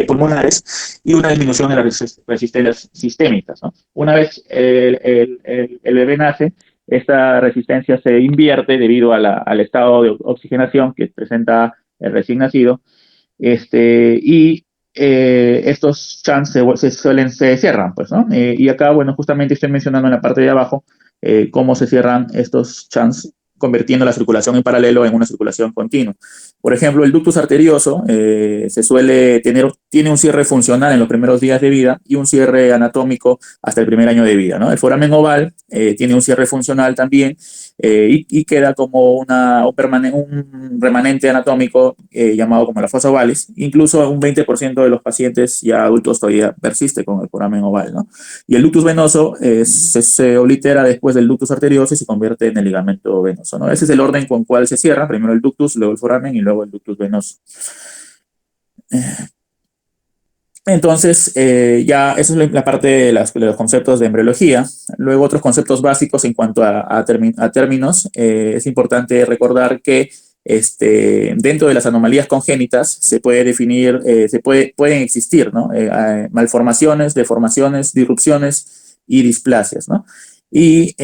pulmonares, y una disminución de las resistencias sistémicas, ¿no? Una vez el bebé nace, esta resistencia se invierte debido al estado de oxigenación que presenta el recién nacido, y estos chans se cierran, pues, ¿no? Y acá, justamente estoy mencionando en la parte de abajo cómo se cierran estos chans, convirtiendo la circulación en paralelo en una circulación continua. Por ejemplo, el ductus arterioso tiene un cierre funcional en los primeros días de vida y un cierre anatómico hasta el primer año de vida, ¿no? El foramen oval tiene un cierre funcional también y queda como un remanente anatómico llamado como la fosa ovalis. Incluso un 20% de los pacientes ya adultos todavía persiste con el foramen oval, ¿no? Y el ductus venoso se oblitera después del ductus arterioso y se convierte en el ligamento venoso, ¿no? Ese es el orden con cual se cierra, primero el ductus, luego el foramen y luego el ductus venoso. Entonces, ya esa es la parte de los conceptos de embriología. Luego, otros conceptos básicos en cuanto a términos. Es importante recordar que dentro de las anomalías congénitas se puede definir, pueden existir, ¿no? Malformaciones, deformaciones, disrupciones y displasias, ¿no? Y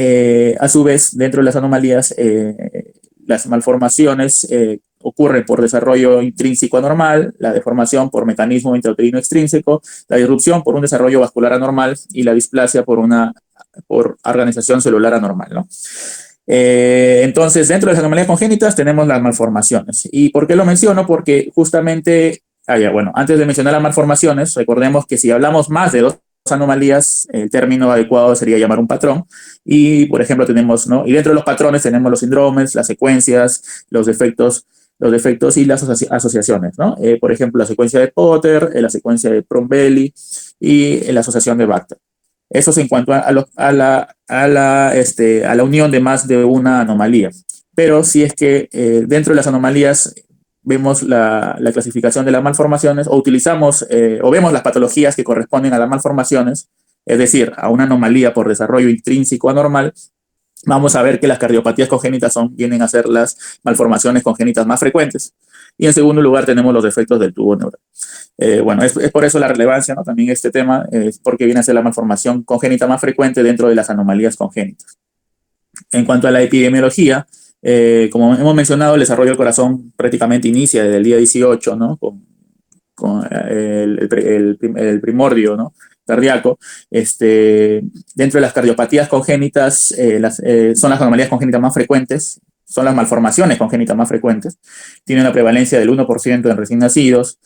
a su vez, dentro de las anomalías, las malformaciones ocurren por desarrollo intrínseco anormal, la deformación por mecanismo intrauterino extrínseco, la disrupción por un desarrollo vascular anormal y la displasia por organización celular anormal, ¿no? Entonces, dentro de las anomalías congénitas tenemos las malformaciones. ¿Y por qué lo menciono? Porque justamente, antes de mencionar las malformaciones, recordemos que si hablamos más de dos anomalías, el término adecuado sería llamar un patrón. Y, por ejemplo, tenemos, ¿no? Y dentro de los patrones tenemos los síndromes, las secuencias, los defectos y las asociaciones, ¿no? Por ejemplo, la secuencia de Potter, la secuencia de Prombelli y la asociación de Bacter. Eso es en cuanto a la unión de más de una anomalía. Pero si es que dentro de las anomalías vemos la clasificación de las malformaciones o utilizamos o vemos las patologías que corresponden a las malformaciones, es decir, a una anomalía por desarrollo intrínseco anormal, vamos a ver que las cardiopatías congénitas vienen a ser las malformaciones congénitas más frecuentes. Y en segundo lugar tenemos los defectos del tubo neural. Es por eso la relevancia, ¿no? También este tema es porque viene a ser la malformación congénita más frecuente dentro de las anomalías congénitas. En cuanto a la epidemiología, como hemos mencionado, el desarrollo del corazón prácticamente inicia desde el día 18, ¿no? Con el primordio, ¿no? Cardíaco. Dentro de las cardiopatías congénitas, son las anomalías congénitas más frecuentes, son las malformaciones congénitas más frecuentes, tienen una prevalencia del 1% en recién nacidos,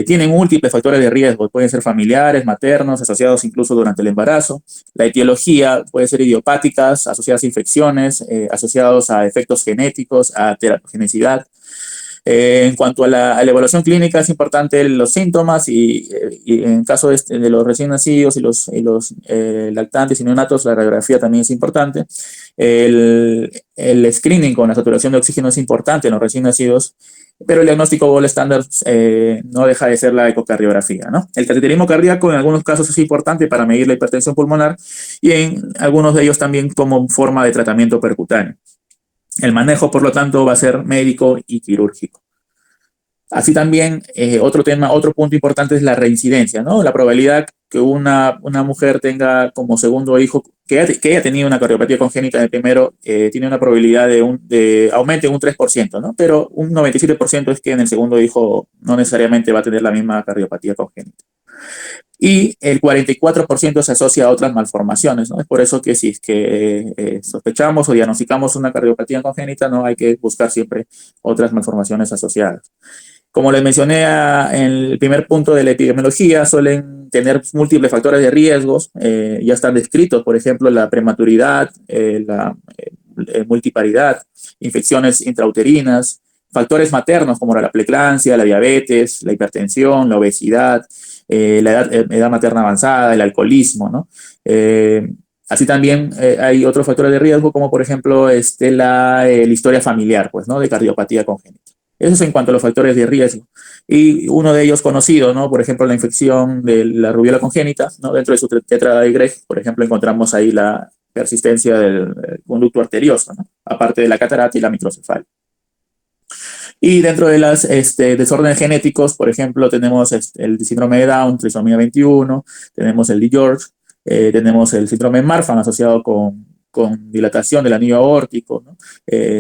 tienen múltiples factores de riesgo, pueden ser familiares, maternos, asociados incluso durante el embarazo. La etiología puede ser idiopáticas, asociadas a infecciones, asociados a efectos genéticos, a teratogenicidad. En cuanto a la evaluación clínica, es importante los síntomas y en caso de los recién nacidos y los lactantes y neonatos, la radiografía también es importante. El screening con la saturación de oxígeno es importante en los recién nacidos, pero el diagnóstico gold estándar no deja de ser la ecocardiografía, ¿no? El cateterismo cardíaco en algunos casos es importante para medir la hipertensión pulmonar y en algunos de ellos también como forma de tratamiento percutáneo. El manejo, por lo tanto, va a ser médico y quirúrgico. Así también, otro punto importante es la reincidencia, ¿no? La probabilidad que una mujer tenga como segundo hijo, que haya tenido una cardiopatía congénita de primero, tiene una probabilidad de aumente un 3%, ¿no? Pero un 97% es que en el segundo hijo no necesariamente va a tener la misma cardiopatía congénita. Y el 44% se asocia a otras malformaciones, ¿no? Es por eso que si es que sospechamos o diagnosticamos una cardiopatía congénita, no hay que buscar siempre otras malformaciones asociadas. Como les mencioné en el primer punto de la epidemiología, suelen tener múltiples factores de riesgos, ya están descritos, por ejemplo, la prematuridad, la multiparidad, infecciones intrauterinas, factores maternos como la preeclampsia, la diabetes, la hipertensión, la obesidad, la edad materna avanzada, el alcoholismo, ¿no? Así también hay otros factores de riesgo como por ejemplo la historia familiar, pues, ¿no? De cardiopatía congénita. Eso es en cuanto a los factores de riesgo. Y uno de ellos conocido, ¿no? Por ejemplo, la infección de la rubiola congénita, ¿no? Dentro de su tetra de Greg, por ejemplo, encontramos ahí la persistencia del conducto arterioso, ¿no? Aparte de la catarata y la microcefalia. Y dentro de los desórdenes genéticos, por ejemplo, tenemos el síndrome de Down, trisomía 21, tenemos el DiGeorge, tenemos el síndrome de Marfan asociado con dilatación del anillo aórtico, ¿no?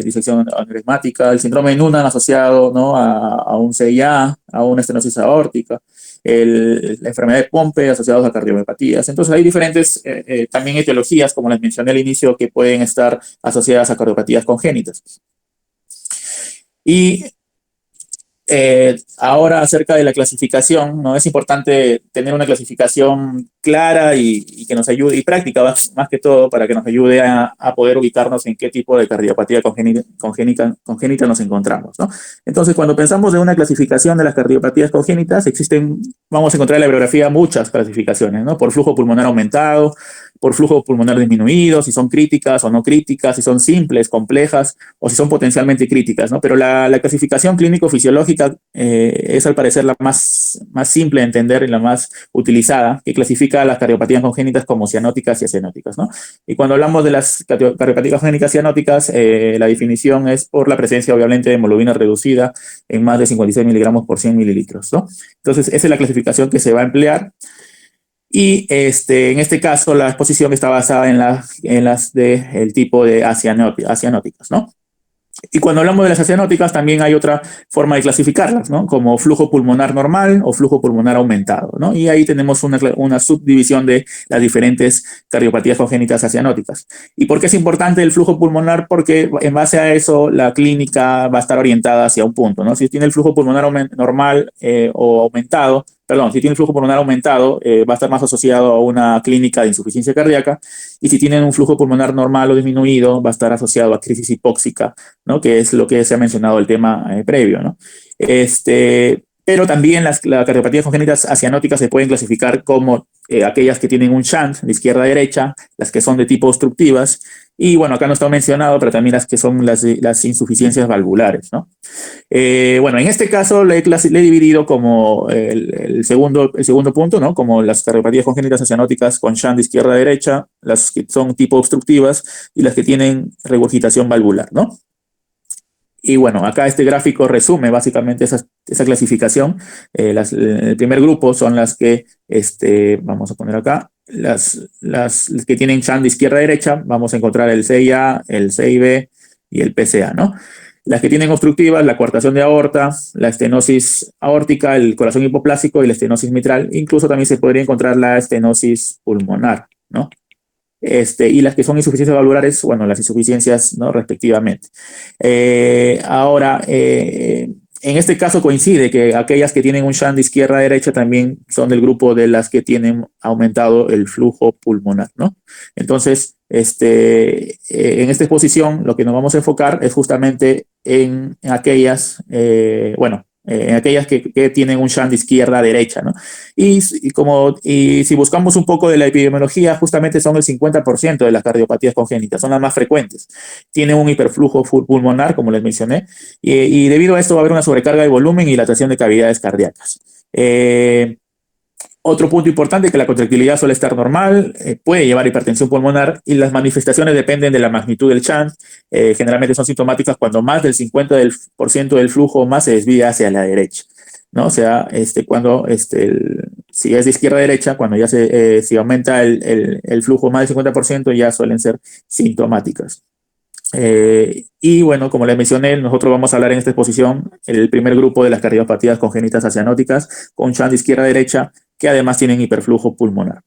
Disección aneurismática, el síndrome de Noonan asociado, ¿no? a un CIA, a una estenosis aórtica, la enfermedad de Pompe asociados a cardiopatías. Entonces hay diferentes también etiologías, como les mencioné al inicio, que pueden estar asociadas a cardiopatías congénitas. Y Ahora acerca de la clasificación, ¿no? Es importante tener una clasificación clara y que nos ayude, y práctica más que todo, para que nos ayude a poder ubicarnos en qué tipo de cardiopatía congénita nos encontramos, ¿no? Entonces, cuando pensamos en una clasificación de las cardiopatías congénitas, vamos a encontrar en la bibliografía muchas clasificaciones, ¿no? Por flujo pulmonar aumentado, por flujo pulmonar disminuido, si son críticas o no críticas, si son simples, complejas, o si son potencialmente críticas, ¿no? Pero la clasificación clínico-fisiológica es al parecer la más simple de entender y la más utilizada, que clasifica las cardiopatías congénitas como cianóticas y acianóticas, ¿no? Y cuando hablamos de las cardiopatías congénitas cianóticas, la definición es por la presencia, obviamente, de hemoglobina reducida en más de 56 miligramos por 100 mililitros, ¿no? Entonces, esa es la clasificación que se va a emplear. Y en este caso, la exposición está basada en las del tipo de acianóticas, ¿no? Y cuando hablamos de las acianóticas, también hay otra forma de clasificarlas, ¿no? Como flujo pulmonar normal o flujo pulmonar aumentado, ¿no? Y ahí tenemos una subdivisión de las diferentes cardiopatías congénitas acianóticas. ¿Y por qué es importante el flujo pulmonar? Porque en base a eso, la clínica va a estar orientada hacia un punto, ¿no? Si tiene el flujo pulmonar normal o aumentado, perdón, si tiene el flujo pulmonar aumentado, va a estar más asociado a una clínica de insuficiencia cardíaca, y si tienen un flujo pulmonar normal o disminuido, va a estar asociado a crisis hipóxica, ¿no? Que es lo que se ha mencionado el tema previo, ¿no? Pero también las cardiopatías congénitas acianóticas se pueden clasificar como aquellas que tienen un shunt de izquierda a derecha, las que son de tipo obstructivas, y bueno, acá no está mencionado, pero también las que son las insuficiencias valvulares, ¿no? Bueno, en este caso le he dividido como el segundo punto, ¿no? Como las cardiopatías congénitas acianóticas con shunt de izquierda a derecha, las que son tipo obstructivas y las que tienen regurgitación valvular, ¿no? Y bueno, acá este gráfico resume básicamente esa clasificación. El primer grupo son las que, vamos a poner acá, las que tienen shunt de izquierda a derecha. Vamos a encontrar el CIA, el CIB y el PCA, ¿no? Las que tienen obstructivas, la coartación de aorta, la estenosis aórtica, el corazón hipoplásico y la estenosis mitral. Incluso también se podría encontrar la estenosis pulmonar, ¿no? Y las que son insuficiencias valvulares, bueno, las insuficiencias, ¿no? Respectivamente. Ahora, en este caso coincide que aquellas que tienen un shunt de izquierda a derecha también son del grupo de las que tienen aumentado el flujo pulmonar, ¿no? Entonces, en esta exposición lo que nos vamos a enfocar es justamente en aquellas, en aquellas que tienen un shunt de izquierda a derecha, ¿no? Y si buscamos un poco de la epidemiología, justamente son el 50% de las cardiopatías congénitas, son las más frecuentes. Tienen un hiperflujo pulmonar, como les mencioné, y debido a esto va a haber una sobrecarga de volumen y dilatación de cavidades cardíacas. Otro punto importante es que la contractilidad suele estar normal, puede llevar hipertensión pulmonar, y las manifestaciones dependen de la magnitud del shunt. Generalmente son sintomáticas cuando más del 50% del flujo más se desvía hacia la derecha, ¿no? O sea, si es de izquierda a derecha, cuando ya si aumenta el flujo más del 50%, ya suelen ser sintomáticas. Y bueno, como les mencioné, nosotros vamos a hablar en esta exposición el primer grupo de las cardiopatías congénitas acianóticas con shunt de izquierda a derecha, que además tienen hiperflujo pulmonar.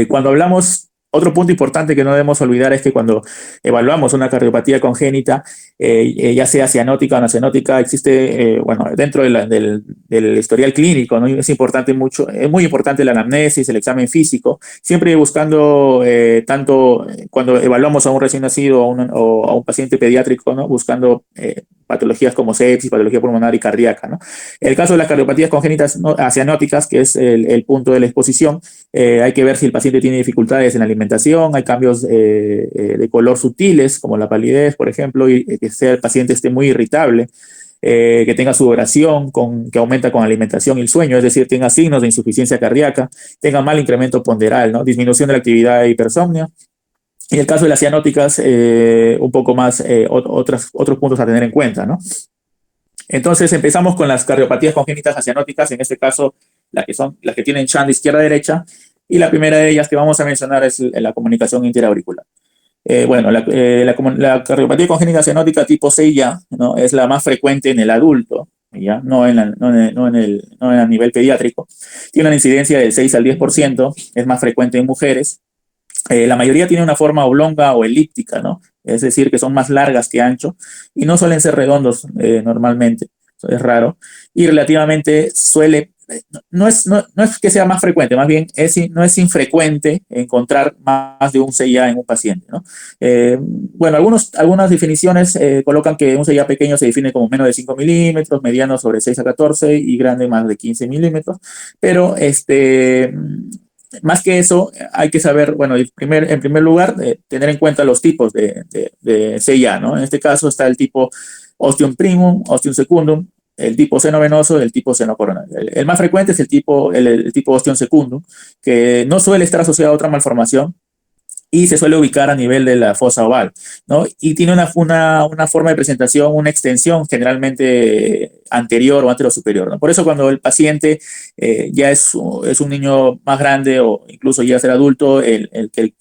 Cuando hablamos, otro punto importante que no debemos olvidar es que cuando evaluamos una cardiopatía congénita, ya sea cianótica o no cianótica, existe, dentro del historial clínico, ¿no? Es muy importante la anamnesis, el examen físico, siempre buscando, tanto cuando evaluamos a un recién nacido o a un paciente pediátrico, ¿no? Buscando patologías como sepsis, patología pulmonar y cardíaca, ¿no? En el caso de las cardiopatías congénitas acianóticas, que es el punto de la exposición, hay que ver si el paciente tiene dificultades en la alimentación, hay cambios de color sutiles, como la palidez, por ejemplo, y que el paciente esté muy irritable, que tenga sudoración que aumenta con alimentación y el sueño, es decir, tenga signos de insuficiencia cardíaca, tenga mal incremento ponderal, ¿no? Disminución de la actividad de hipersomnia. En el caso de las cianóticas, un poco más, otros puntos a tener en cuenta, ¿no? Entonces empezamos con las cardiopatías congénitas acianóticas, en este caso las que tienen shunt de izquierda a derecha, y la primera de ellas que vamos a mencionar es la comunicación interauricular. La cardiopatía congénita acianótica tipo CIA, ¿no? Es la más frecuente en el adulto, ¿ya? No a nivel pediátrico. Tiene una incidencia del 6 al 10%, es más frecuente en mujeres. La mayoría tiene una forma oblonga o elíptica, ¿no? Es decir, que son más largas que ancho y no suelen ser redondos normalmente. eso es raro, y relativamente suele, no es que sea más frecuente, más bien no es infrecuente encontrar más de un CIA en un paciente, ¿no? Bueno, algunas definiciones colocan que un CIA pequeño se define como menos de 5 milímetros, mediano sobre 6 a 14 y grande más de 15 milímetros, pero más que eso, hay que saber, bueno, en primer lugar, tener en cuenta los tipos de CIA, ¿no? En este caso está el tipo ostium primum, ostium secundum, el tipo seno venoso y el tipo seno coronario. El más frecuente es el tipo ostium secundum, que no suele estar asociado a otra malformación y se suele ubicar a nivel de la fosa oval, ¿no? Y tiene una forma de presentación, una extensión generalmente anterior o anterosuperior, ¿no? Por eso cuando el paciente ya es un niño más grande o incluso ya ser adulto, el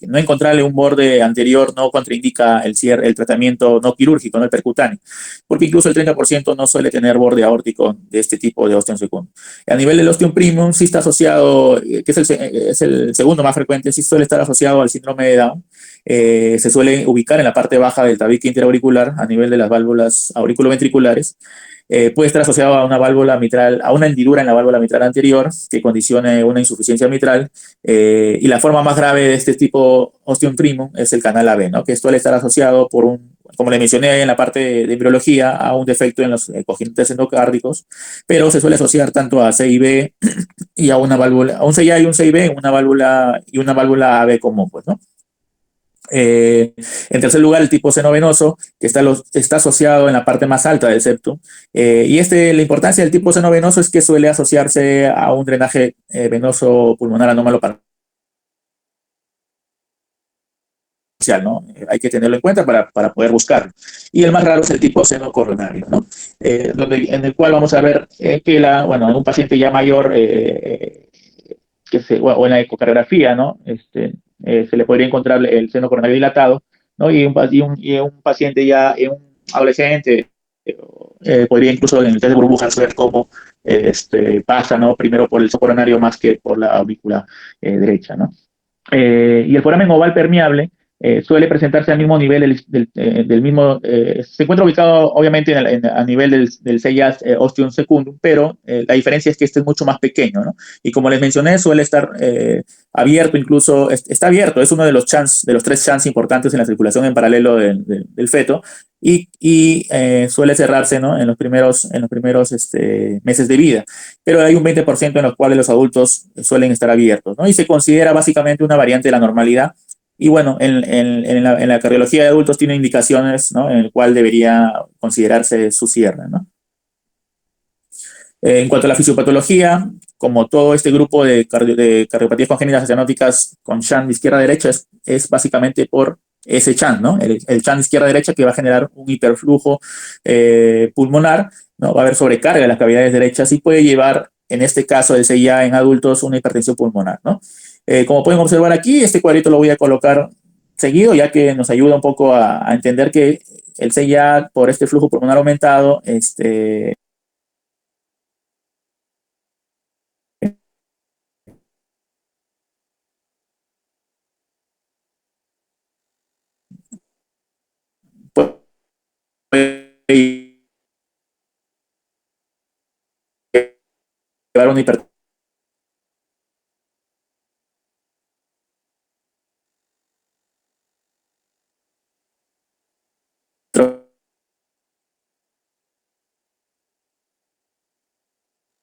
no encontrarle un borde anterior no contraindica el tratamiento no quirúrgico, no el percutáneo, porque incluso el 30% no suele tener borde aórtico de este tipo de ostium secundum. A nivel del ostium primum sí está asociado, que es el segundo más frecuente, sí suele estar asociado al síndrome de Down. Se suele ubicar en la parte baja del tabique interauricular a nivel de las válvulas auriculoventriculares. Puede estar asociado a una válvula mitral, a una hendidura en la válvula mitral anterior que condicione una insuficiencia mitral. Y la forma más grave de este tipo ostium primum es el canal AB, ¿no? Que suele estar asociado como le mencioné en la parte de embriología, a un defecto en los cogentes endocárdicos, pero se suele asociar tanto a CIB y a una válvula, a un CIA y un CIB, una válvula AB común, pues, ¿no? En tercer lugar, el tipo seno venoso, que está asociado en la parte más alta del septum. Y la importancia del tipo seno venoso es que suele asociarse a un drenaje venoso pulmonar anómalo parcial, ¿no? Hay que tenerlo en cuenta para poder buscarlo. Y el más raro es el tipo seno coronario, ¿no? En el cual vamos a ver que en un paciente ya mayor, o en la ecocardiografía, ¿no? Se le podría encontrar el seno coronario dilatado, ¿no? Y un paciente ya, un adolescente, podría incluso en el test de burbujas ver cómo pasa, ¿no? Primero por el seno coronario más que por la aurícula derecha, ¿no? Y el foramen oval permeable suele presentarse al mismo nivel del mismo, se encuentra ubicado obviamente a nivel del CIA ostium secundum, pero la diferencia es que este es mucho más pequeño, ¿no? Y como les mencioné, suele estar abierto, incluso está abierto, es uno de los tres chans importantes en la circulación en paralelo del feto, y suele cerrarse, ¿no? En los primeros meses de vida, pero hay un 20% en los cuales los adultos suelen estar abiertos, ¿no? Y se considera básicamente una variante de la normalidad. Y bueno, en la cardiología de adultos tiene indicaciones, ¿no? En el cual debería considerarse su cierre, ¿no? En cuanto a la fisiopatología, como todo este grupo de cardiopatías congénitas cianóticas con shunt de izquierda a derecha es básicamente por ese shunt, ¿no? El shunt de izquierda a derecha que va a generar un hiperflujo pulmonar, ¿no? Va a haber sobrecarga de las cavidades derechas y puede llevar, en este caso del CIA en adultos, una hipertensión pulmonar, ¿no? Como pueden observar aquí, este cuadrito lo voy a colocar seguido, ya que nos ayuda un poco a entender que el CIA, por este flujo pulmonar aumentado, puede llevar una hipertensión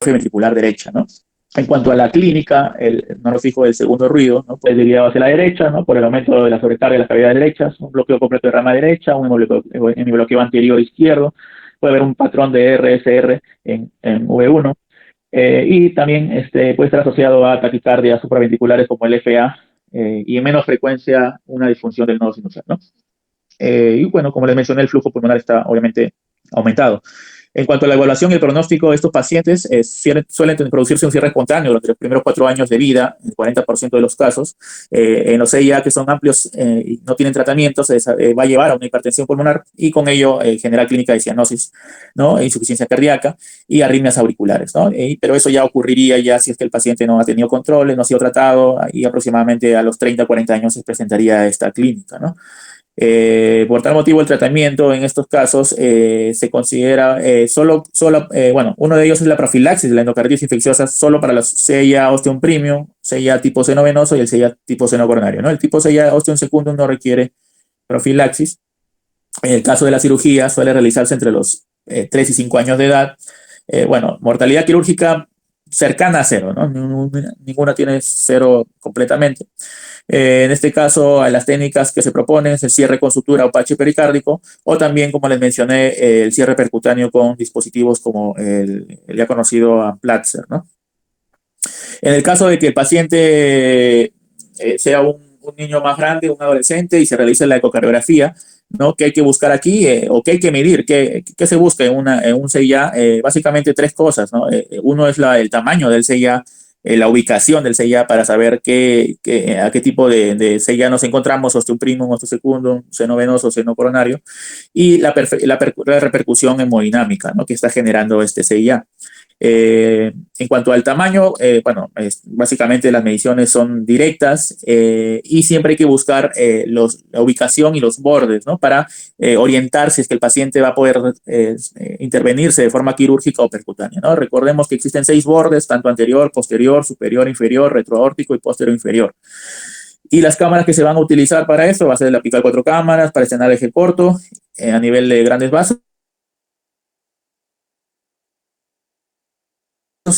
ventricular derecha, ¿no? En cuanto a la clínica, no nos fijo del segundo ruido, ¿no? Puede ir guiado hacia la derecha, ¿no? Por el aumento de la sobrecarga de las cavidades derechas, un bloqueo completo de rama derecha, un hemibloqueo anterior izquierdo, puede haber un patrón de RSR en V1, y también puede estar asociado a taquicardias supraventriculares como el FA, y en menos frecuencia una disfunción del nodo sinusal, ¿no? Y bueno, como les mencioné, el flujo pulmonar está obviamente aumentado. En cuanto a la evaluación y el pronóstico, estos pacientes suelen producirse un cierre espontáneo durante los primeros 4 años de vida, en el 40% de los casos. En los CIA que son amplios y no tienen tratamiento, va a llevar a una hipertensión pulmonar y con ello genera clínica de cianosis, ¿no? Insuficiencia cardíaca y arritmias auriculares, ¿no? Pero eso ya ocurriría ya si es que el paciente no ha tenido controles, no ha sido tratado, y aproximadamente a los 30, 40 años se presentaría esta clínica, ¿no? Por tal motivo, el tratamiento en estos casos se considera bueno, uno de ellos es la profilaxis de la endocarditis infecciosa solo para los CIA osteum premium, CIA tipo seno venoso y el CIA tipo seno coronario, ¿no? El tipo CIA osteum secundum no requiere profilaxis. En el caso de la cirugía suele realizarse entre los 3 y 5 años de edad. Bueno, mortalidad quirúrgica cercana a cero, ¿no? Ninguna tiene cero completamente. En este caso, las técnicas que se proponen es el cierre con sutura o parche pericárdico, o también, como les mencioné, el cierre percutáneo con dispositivos como el ya conocido Amplatzer, ¿no? En el caso de que el paciente sea un niño más grande, un adolescente, y se realice la ecocardiografía, ¿no? ¿Qué hay que buscar aquí o qué hay que medir? ¿Qué se busca en un CIA? Básicamente tres cosas, ¿no? Uno es el tamaño del CIA, la ubicación del CIA para saber a qué tipo de CIA nos encontramos, osteum primum, osteum secundum, seno venoso, seno coronario, y la repercusión hemodinámica, ¿no? Que está generando este CIA. En cuanto al tamaño, bueno, básicamente las mediciones son directas y siempre hay que buscar la ubicación y los bordes, ¿no? Para orientar si es que el paciente va a poder intervenirse de forma quirúrgica o percutánea, ¿no? Recordemos que existen 6 bordes, tanto anterior, posterior, superior, inferior, retroaórtico y posterior inferior. Y las cámaras que se van a utilizar para eso va a ser la apical 4 cámaras para estrenar eje corto a nivel de grandes vasos,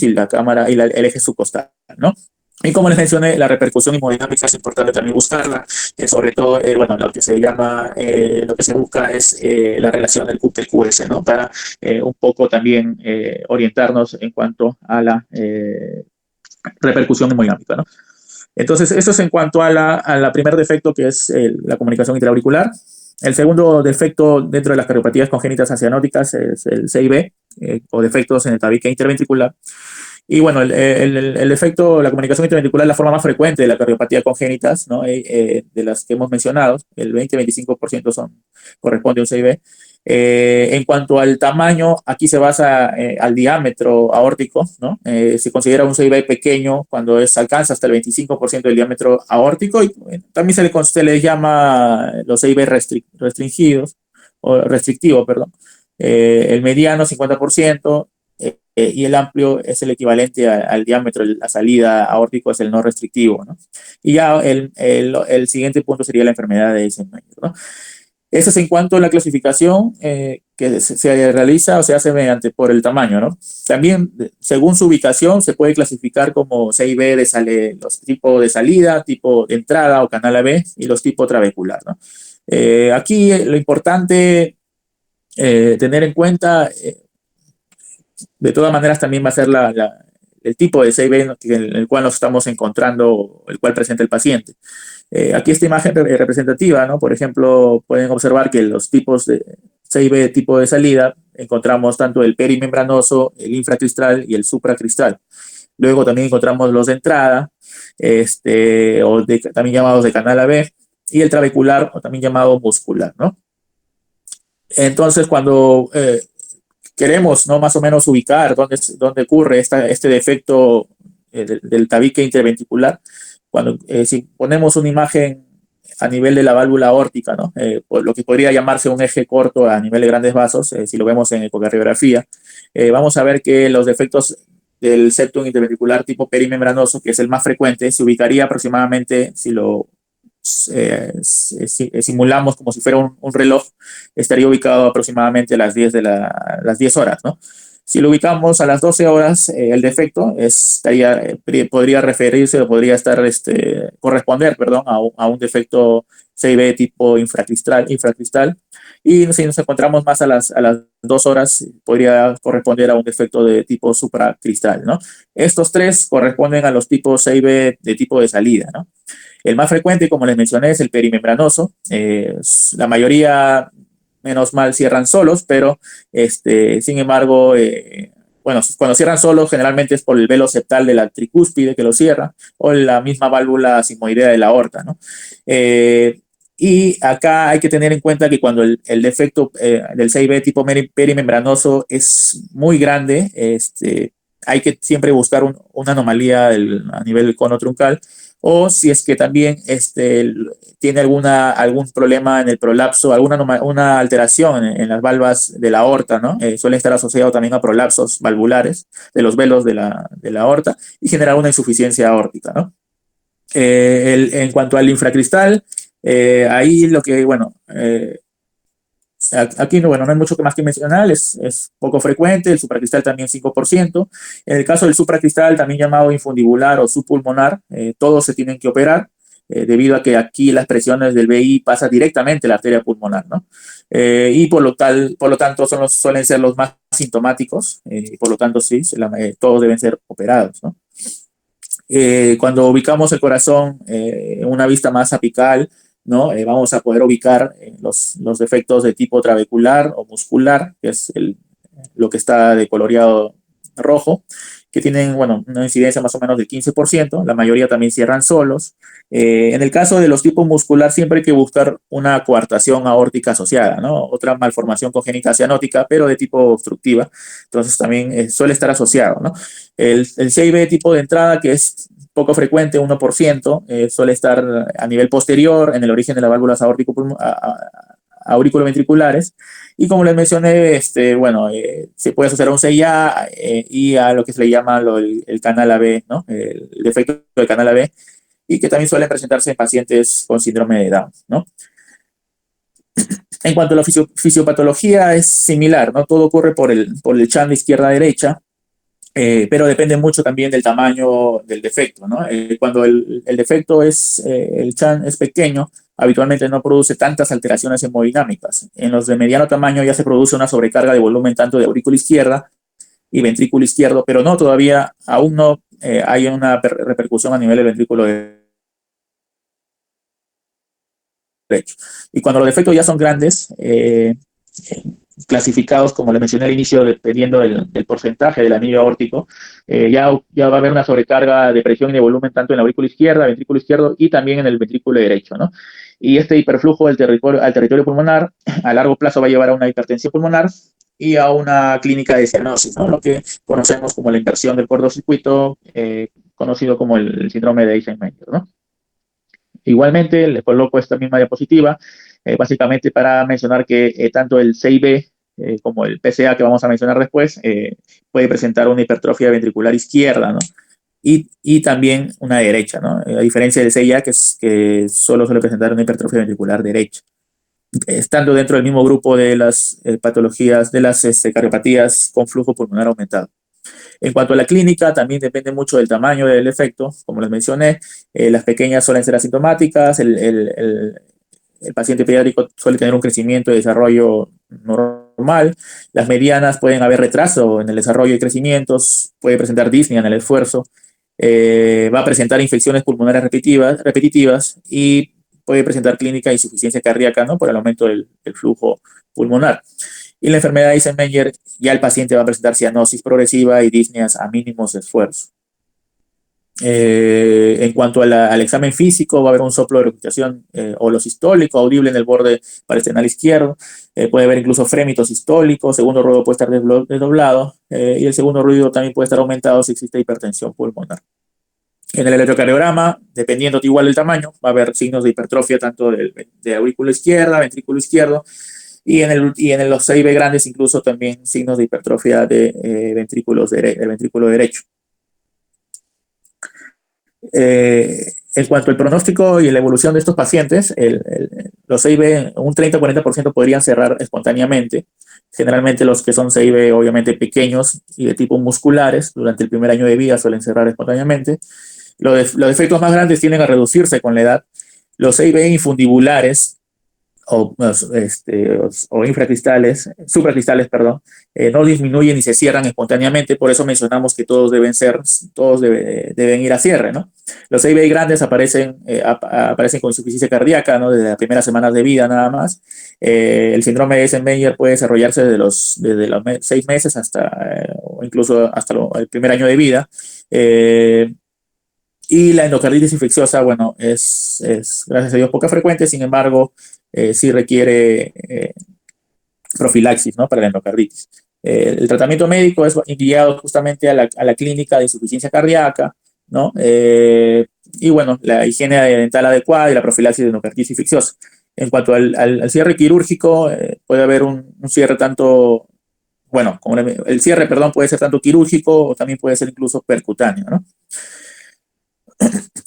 y la cámara y el eje subcostal, ¿no? Y como les mencioné, la repercusión hemodinámica es importante también buscarla, sobre todo, bueno, lo que se llama, lo que se busca es la relación del QT-QS, ¿no? Para un poco también orientarnos en cuanto a la repercusión hemodinámica, ¿no? Entonces, eso es en cuanto a la primer defecto, que es la comunicación intraauricular. El segundo defecto dentro de las cardiopatías congénitas acianóticas es el CIB, o defectos en el tabique interventricular. Y bueno, el defecto, la comunicación interventricular es la forma más frecuente de la cardiopatía congénitas, ¿no? De las que hemos mencionado, el 20-25% corresponde a un CIB. En cuanto al tamaño, aquí se basa al diámetro aórtico, ¿no? Se considera un CIB pequeño cuando alcanza hasta el 25% del diámetro aórtico, y también se le llama los CIB restringidos, o restrictivo, perdón. El mediano 50%, y el amplio es el equivalente al diámetro, la salida aórtico es el no restrictivo, ¿no? Y ya el siguiente punto sería la enfermedad de Eisenmenger, ¿no? Eso es en cuanto a la clasificación que se realiza o se hace por el tamaño, ¿no? También, según su ubicación, se puede clasificar como CIB los tipos de salida, tipo de entrada o canal AB, y los tipos trabecular, ¿no? Aquí lo importante tener en cuenta, de todas maneras, también va a ser el tipo de CIB en el cual nos estamos encontrando, el cual presenta el paciente. Aquí esta imagen representativa, ¿no? Por ejemplo, pueden observar que los tipos de CIB tipo de salida encontramos tanto el perimembranoso, el infracristal y el supracristal. Luego también encontramos los de entrada, también llamados de canal AB, y el trabecular, o también llamado muscular, ¿no? Entonces, cuando queremos, ¿no?, más o menos ubicar dónde ocurre este defecto del tabique interventricular, si ponemos una imagen a nivel de la válvula aórtica, ¿no? Por lo que podría llamarse un eje corto a nivel de grandes vasos, si lo vemos en ecocardiografía, vamos a ver que los defectos del septum interventricular tipo perimembranoso, que es el más frecuente, se ubicaría aproximadamente, si lo simulamos como si fuera un reloj, estaría ubicado aproximadamente a las 10 horas, ¿no? Si lo ubicamos a las 12 horas, el defecto podría referirse o podría corresponder, perdón, a un defecto CIB tipo infracristal, y si nos encontramos más a las 2 horas, podría corresponder a un defecto de tipo supracristal, ¿no? Estos tres corresponden a los tipos CIB de tipo de salida, ¿no? El más frecuente, como les mencioné, es el perimembranoso. La mayoría, menos mal, cierran solos, pero sin embargo, bueno, cuando cierran solos, generalmente es por el velo septal de la tricúspide que lo cierra, o la misma válvula sigmoidea de la aorta, ¿no? Y acá hay que tener en cuenta que cuando el defecto del CIB tipo perimembranoso es muy grande, hay que siempre buscar una anomalía a nivel del cono truncal, o si es que también tiene algún problema en el prolapso, una alteración en las valvas de la aorta, ¿no? Suele estar asociado también a prolapsos valvulares de los velos de la aorta y generar una insuficiencia aórtica, ¿no? En cuanto al infracristal, ahí lo que, bueno, aquí no, bueno, no hay mucho más que mencionar, es poco frecuente, el supracristal también 5%. En el caso del supracristal, también llamado infundibular o subpulmonar, todos se tienen que operar, debido a que aquí las presiones del VI pasan directamente a la arteria pulmonar, ¿no? Y por lo tanto suelen ser los más sintomáticos, y por lo tanto sí, todos deben ser operados, ¿no? Cuando ubicamos el corazón en una vista más apical, ¿no? Vamos a poder ubicar los defectos de tipo trabecular o muscular, que es lo que está de coloreado rojo, que tienen, bueno, una incidencia más o menos del 15%, la mayoría también cierran solos. En el caso de los tipos muscular, siempre hay que buscar una coartación aórtica asociada, ¿no? Otra malformación congénita cianótica, pero de tipo obstructiva, entonces también suele estar asociado, ¿no? El CIB tipo de entrada, que es poco frecuente, 1%, suele estar a nivel posterior, en el origen de las válvulas auriculoventriculares, y como les mencioné, bueno, se puede asociar a un CIA y a lo que se le llama el canal AB, ¿no? El defecto del canal AB, y que también suelen presentarse en pacientes con síndrome de Down, ¿no? En cuanto a la fisiopatología, es similar, ¿no? Todo ocurre por el channel izquierda-derecha, pero depende mucho también del tamaño del defecto, ¿no? Cuando el defecto el chan es pequeño, habitualmente no produce tantas alteraciones hemodinámicas. En los de mediano tamaño ya se produce una sobrecarga de volumen tanto de aurícula izquierda y ventrículo izquierdo, pero no, todavía aún no hay una repercusión a nivel del ventrículo derecho. Y cuando los defectos ya son grandes, clasificados, como le mencioné al inicio, dependiendo del porcentaje del anillo aórtico, ya va a haber una sobrecarga de presión y de volumen tanto en la aurícula izquierda, ventrículo izquierdo y también en el ventrículo derecho, ¿no? Y este hiperflujo al territorio pulmonar a largo plazo va a llevar a una hipertensión pulmonar y a una clínica de cianosis, ¿no? Lo que conocemos como la inversión del cortocircuito, conocido como el síndrome de Eisenmenger, ¿no? Igualmente, le coloco esta misma diapositiva, básicamente para mencionar que tanto el CIB como el PCA que vamos a mencionar después puede presentar una hipertrofia ventricular izquierda, ¿no? Y también una derecha, ¿no? A diferencia del CIA, que solo suele presentar una hipertrofia ventricular derecha. Estando dentro del mismo grupo de las patologías, de las cardiopatías con flujo pulmonar aumentado. En cuanto a la clínica, también depende mucho del tamaño del efecto, como les mencioné, las pequeñas suelen ser asintomáticas, el paciente pediátrico suele tener un crecimiento y desarrollo normal, las medianas pueden haber retraso en el desarrollo y crecimientos, puede presentar disnea en el esfuerzo, va a presentar infecciones pulmonares repetitivas y puede presentar clínica de insuficiencia cardíaca, ¿no? Por el aumento del flujo pulmonar. Y la enfermedad de Eisenmenger, ya el paciente va a presentar cianosis progresiva y disneas a mínimos esfuerzos. En cuanto al examen físico, va a haber un soplo de regurgitación holosistólico audible en el borde paresternal izquierdo. Puede haber incluso frémito sistólico. Segundo ruido puede estar desdoblado. Y el segundo ruido también puede estar aumentado si existe hipertensión pulmonar. En el electrocardiograma, dependiendo igual del tamaño, va a haber signos de hipertrofia tanto de aurícula izquierda, ventrículo izquierdo, y en los CIB grandes incluso también signos de hipertrofia de ventrículo derecho. En cuanto al pronóstico y la evolución de estos pacientes, los CIB, un 30-40% podrían cerrar espontáneamente. Generalmente los que son CIB obviamente pequeños y de tipo musculares, durante el primer año de vida suelen cerrar espontáneamente. Los defectos más grandes tienden a reducirse con la edad. Los CIB infundibulares o infracristales, supracristales, perdón, no disminuyen ni se cierran espontáneamente, por eso mencionamos que todos deben ir a cierre, ¿no? Los CIB grandes aparecen con insuficiencia cardíaca, ¿no? Desde las primeras semanas de vida nada más. El síndrome de Eisenmenger puede desarrollarse desde los 6 meses o incluso hasta el primer año de vida. Y la endocarditis infecciosa, bueno, es gracias a Dios poca frecuente, sin embargo, sí requiere profilaxis, ¿no? Para la endocarditis. El tratamiento médico es guiado justamente a la clínica de insuficiencia cardíaca, ¿no? Y bueno, la higiene dental adecuada y la profilaxis de endocarditis infecciosa. En cuanto al cierre quirúrgico, puede haber un cierre tanto, bueno, el cierre, perdón, puede ser tanto quirúrgico o también puede ser incluso percutáneo, ¿no?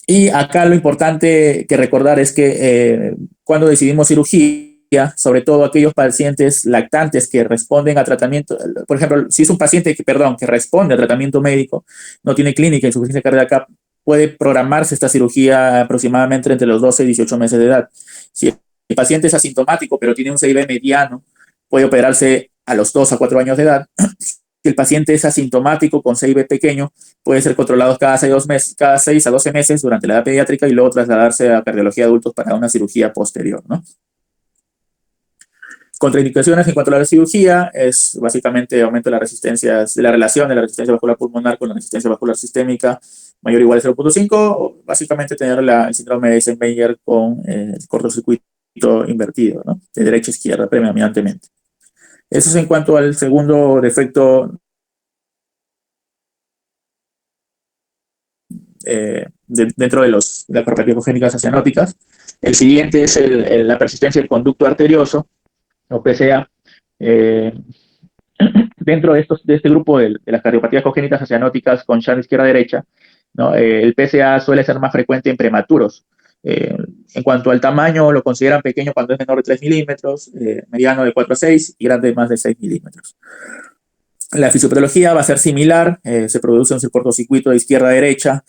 Y acá lo importante que recordar es que cuando decidimos cirugía, sobre todo aquellos pacientes lactantes que responden a tratamiento, por ejemplo, si es un paciente que responde a tratamiento médico, no tiene clínica de insuficiencia cardíaca, puede programarse esta cirugía aproximadamente entre los 12 y 18 meses de edad. Si el paciente es asintomático, pero tiene un CIB mediano, puede operarse a los 2 a 4 años de edad. Si el paciente es asintomático con CIB pequeño, puede ser controlado cada 6 a 12 meses durante la edad pediátrica y luego trasladarse a cardiología de adultos para una cirugía posterior, ¿no? Contraindicaciones en cuanto a la cirugía es básicamente aumento de las resistencias, de la relación de la resistencia vascular pulmonar con la resistencia vascular sistémica mayor o igual a 0.5, o básicamente tener el síndrome de Eisenmenger con el cortocircuito invertido, ¿no? De derecha a izquierda predominantemente. Eso es en cuanto al segundo defecto dentro de las cardiopatía congénitas acianóticas. El siguiente es la persistencia del conducto arterioso, o PCA. Dentro de este grupo de las cardiopatías congénitas acianóticas con shunt izquierda-derecha, ¿no? El PCA suele ser más frecuente en prematuros. En cuanto al tamaño, lo consideran pequeño cuando es menor de 3 milímetros, mediano de 4 a 6 y grande de más de 6 milímetros. La fisiopatología va a ser similar, se produce un cortocircuito de izquierda a derecha,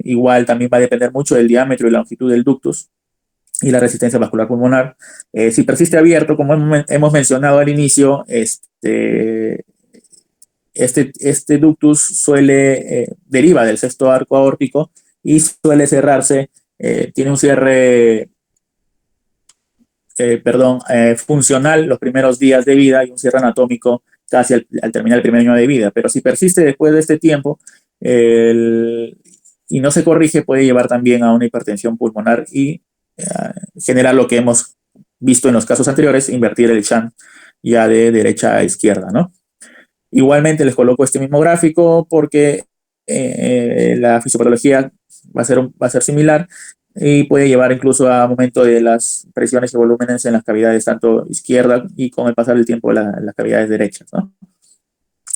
igual también va a depender mucho del diámetro y la longitud del ductus y la resistencia vascular pulmonar. Si persiste abierto, como hemos mencionado al inicio, este ductus deriva del sexto arco aórtico y suele cerrarse, tiene un cierre funcional los primeros días de vida y un cierre anatómico casi al terminar el primer año de vida. Pero si persiste después de este tiempo y no se corrige, puede llevar también a una hipertensión pulmonar y generar lo que hemos visto en los casos anteriores, invertir el shunt ya de derecha a izquierda, ¿no? Igualmente les coloco este mismo gráfico porque la fisiopatología va a ser similar y puede llevar incluso a aumento de las presiones y volúmenes en las cavidades tanto izquierda y con el pasar del tiempo las cavidades derechas, ¿no?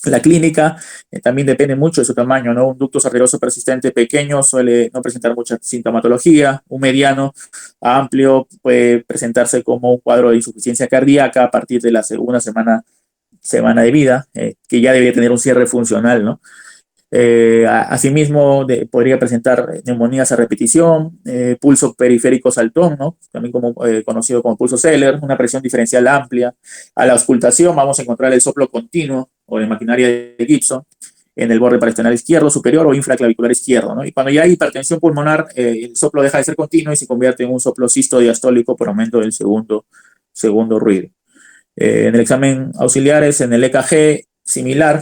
La clínica también depende mucho de su tamaño, ¿no? Un ductus arterioso persistente pequeño suele no presentar mucha sintomatología, un mediano amplio puede presentarse como un cuadro de insuficiencia cardíaca a partir de la segunda semana de vida, que ya debería tener un cierre funcional, ¿no? Asimismo, podría presentar neumonías a repetición, pulso periférico saltón, ¿no? También conocido como pulso Zeller, una presión diferencial amplia. A la auscultación vamos a encontrar el soplo continuo o de maquinaria de Gibson en el borde parasternal izquierdo superior o infraclavicular izquierdo, ¿no? Y cuando ya hay hipertensión pulmonar, el soplo deja de ser continuo y se convierte en un soplo sistodiastólico por aumento del segundo ruido. En el examen auxiliares, en el EKG, similar,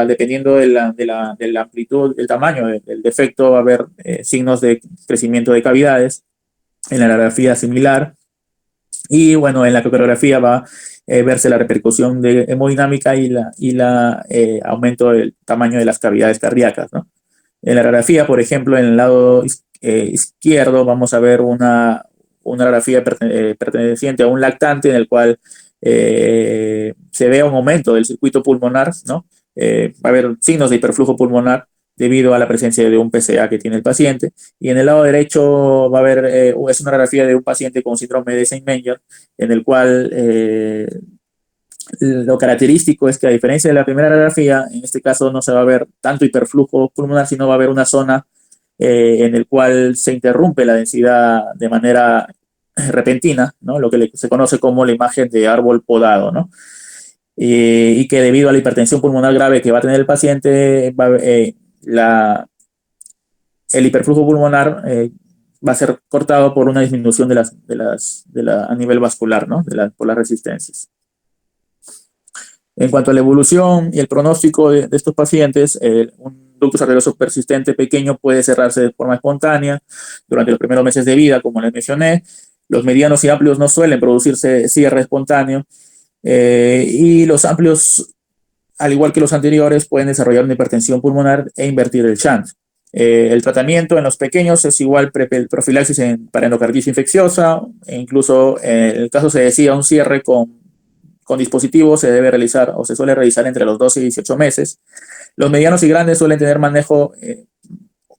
dependiendo de la amplitud, del tamaño del defecto, va a haber signos de crecimiento de cavidades. En la radiografía similar. Y bueno, en la ecocardiografía va a verse la repercusión de hemodinámica y la aumento del tamaño de las cavidades cardíacas, ¿no? En la radiografía, por ejemplo, en el lado izquierdo vamos a ver una radiografía perteneciente a un lactante en el cual se ve un aumento del circuito pulmonar, ¿no? Va a haber signos de hiperflujo pulmonar debido a la presencia de un PCA que tiene el paciente. Y en el lado derecho va a haber, es una radiografía de un paciente con síndrome de Eisenmenger, en el cual lo característico es que a diferencia de la primera radiografía, en este caso no se va a ver tanto hiperflujo pulmonar, sino va a haber una zona en el cual se interrumpe la densidad de manera repentina, ¿no? Lo que se conoce como la imagen de árbol podado, ¿no? Y que debido a la hipertensión pulmonar grave que va a tener el paciente, el hiperflujo pulmonar va a ser cortado por una disminución a nivel vascular, ¿no? Por las resistencias. En cuanto a la evolución y el pronóstico de estos pacientes, un ductus arterioso persistente pequeño puede cerrarse de forma espontánea durante los primeros meses de vida, como les mencioné. Los medianos y amplios no suelen producirse cierre espontáneo y los amplios al igual que los anteriores, pueden desarrollar una hipertensión pulmonar e invertir el shunt. El tratamiento en los pequeños es igual profilaxis para endocarditis infecciosa, e incluso en el caso se decía un cierre con dispositivos se debe realizar o se suele realizar entre los 12 y 18 meses. Los medianos y grandes suelen tener manejo en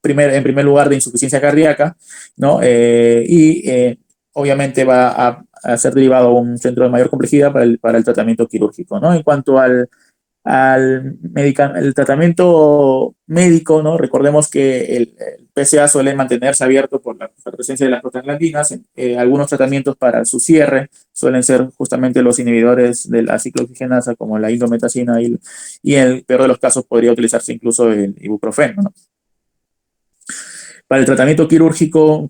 primer lugar de insuficiencia cardíaca, ¿no? Obviamente va a ser derivado a un centro de mayor complejidad para el tratamiento quirúrgico, ¿no? En cuanto al el tratamiento médico, ¿no? Recordemos que el PCA suele mantenerse abierto por la presencia de las prostaglandinas. Algunos tratamientos para su cierre suelen ser justamente los inhibidores de la ciclooxigenasa, como la indometacina, y en el peor de los casos podría utilizarse incluso el ibuprofeno, ¿no? Para el tratamiento quirúrgico,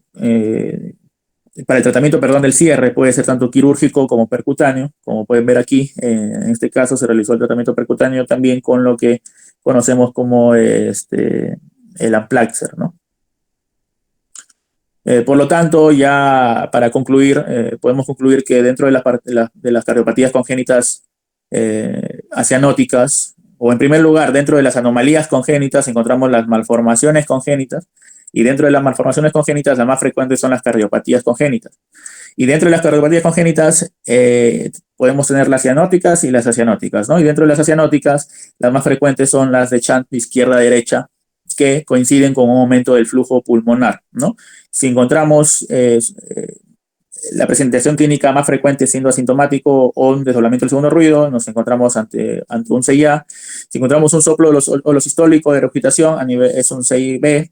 perdón, del cierre puede ser tanto quirúrgico como percutáneo. Como pueden ver aquí, en este caso se realizó el tratamiento percutáneo también con lo que conocemos como el Amplaxer, ¿no? Por lo tanto, ya para concluir, podemos concluir que dentro de las cardiopatías congénitas acianóticas, o en primer lugar, dentro de las anomalías congénitas, encontramos las malformaciones congénitas, y dentro de las malformaciones congénitas, las más frecuentes son las cardiopatías congénitas. Y dentro de las cardiopatías congénitas podemos tener las cianóticas y las acianóticas, ¿no? Y dentro de las acianóticas, las más frecuentes son las de shunt de izquierda a derecha, que coinciden con un aumento del flujo pulmonar, ¿no? Si encontramos la presentación clínica más frecuente siendo asintomático o un desdoblamiento del segundo ruido, nos encontramos ante un CIA. Si encontramos un soplo holosistólico de regurgitación, es un CIB.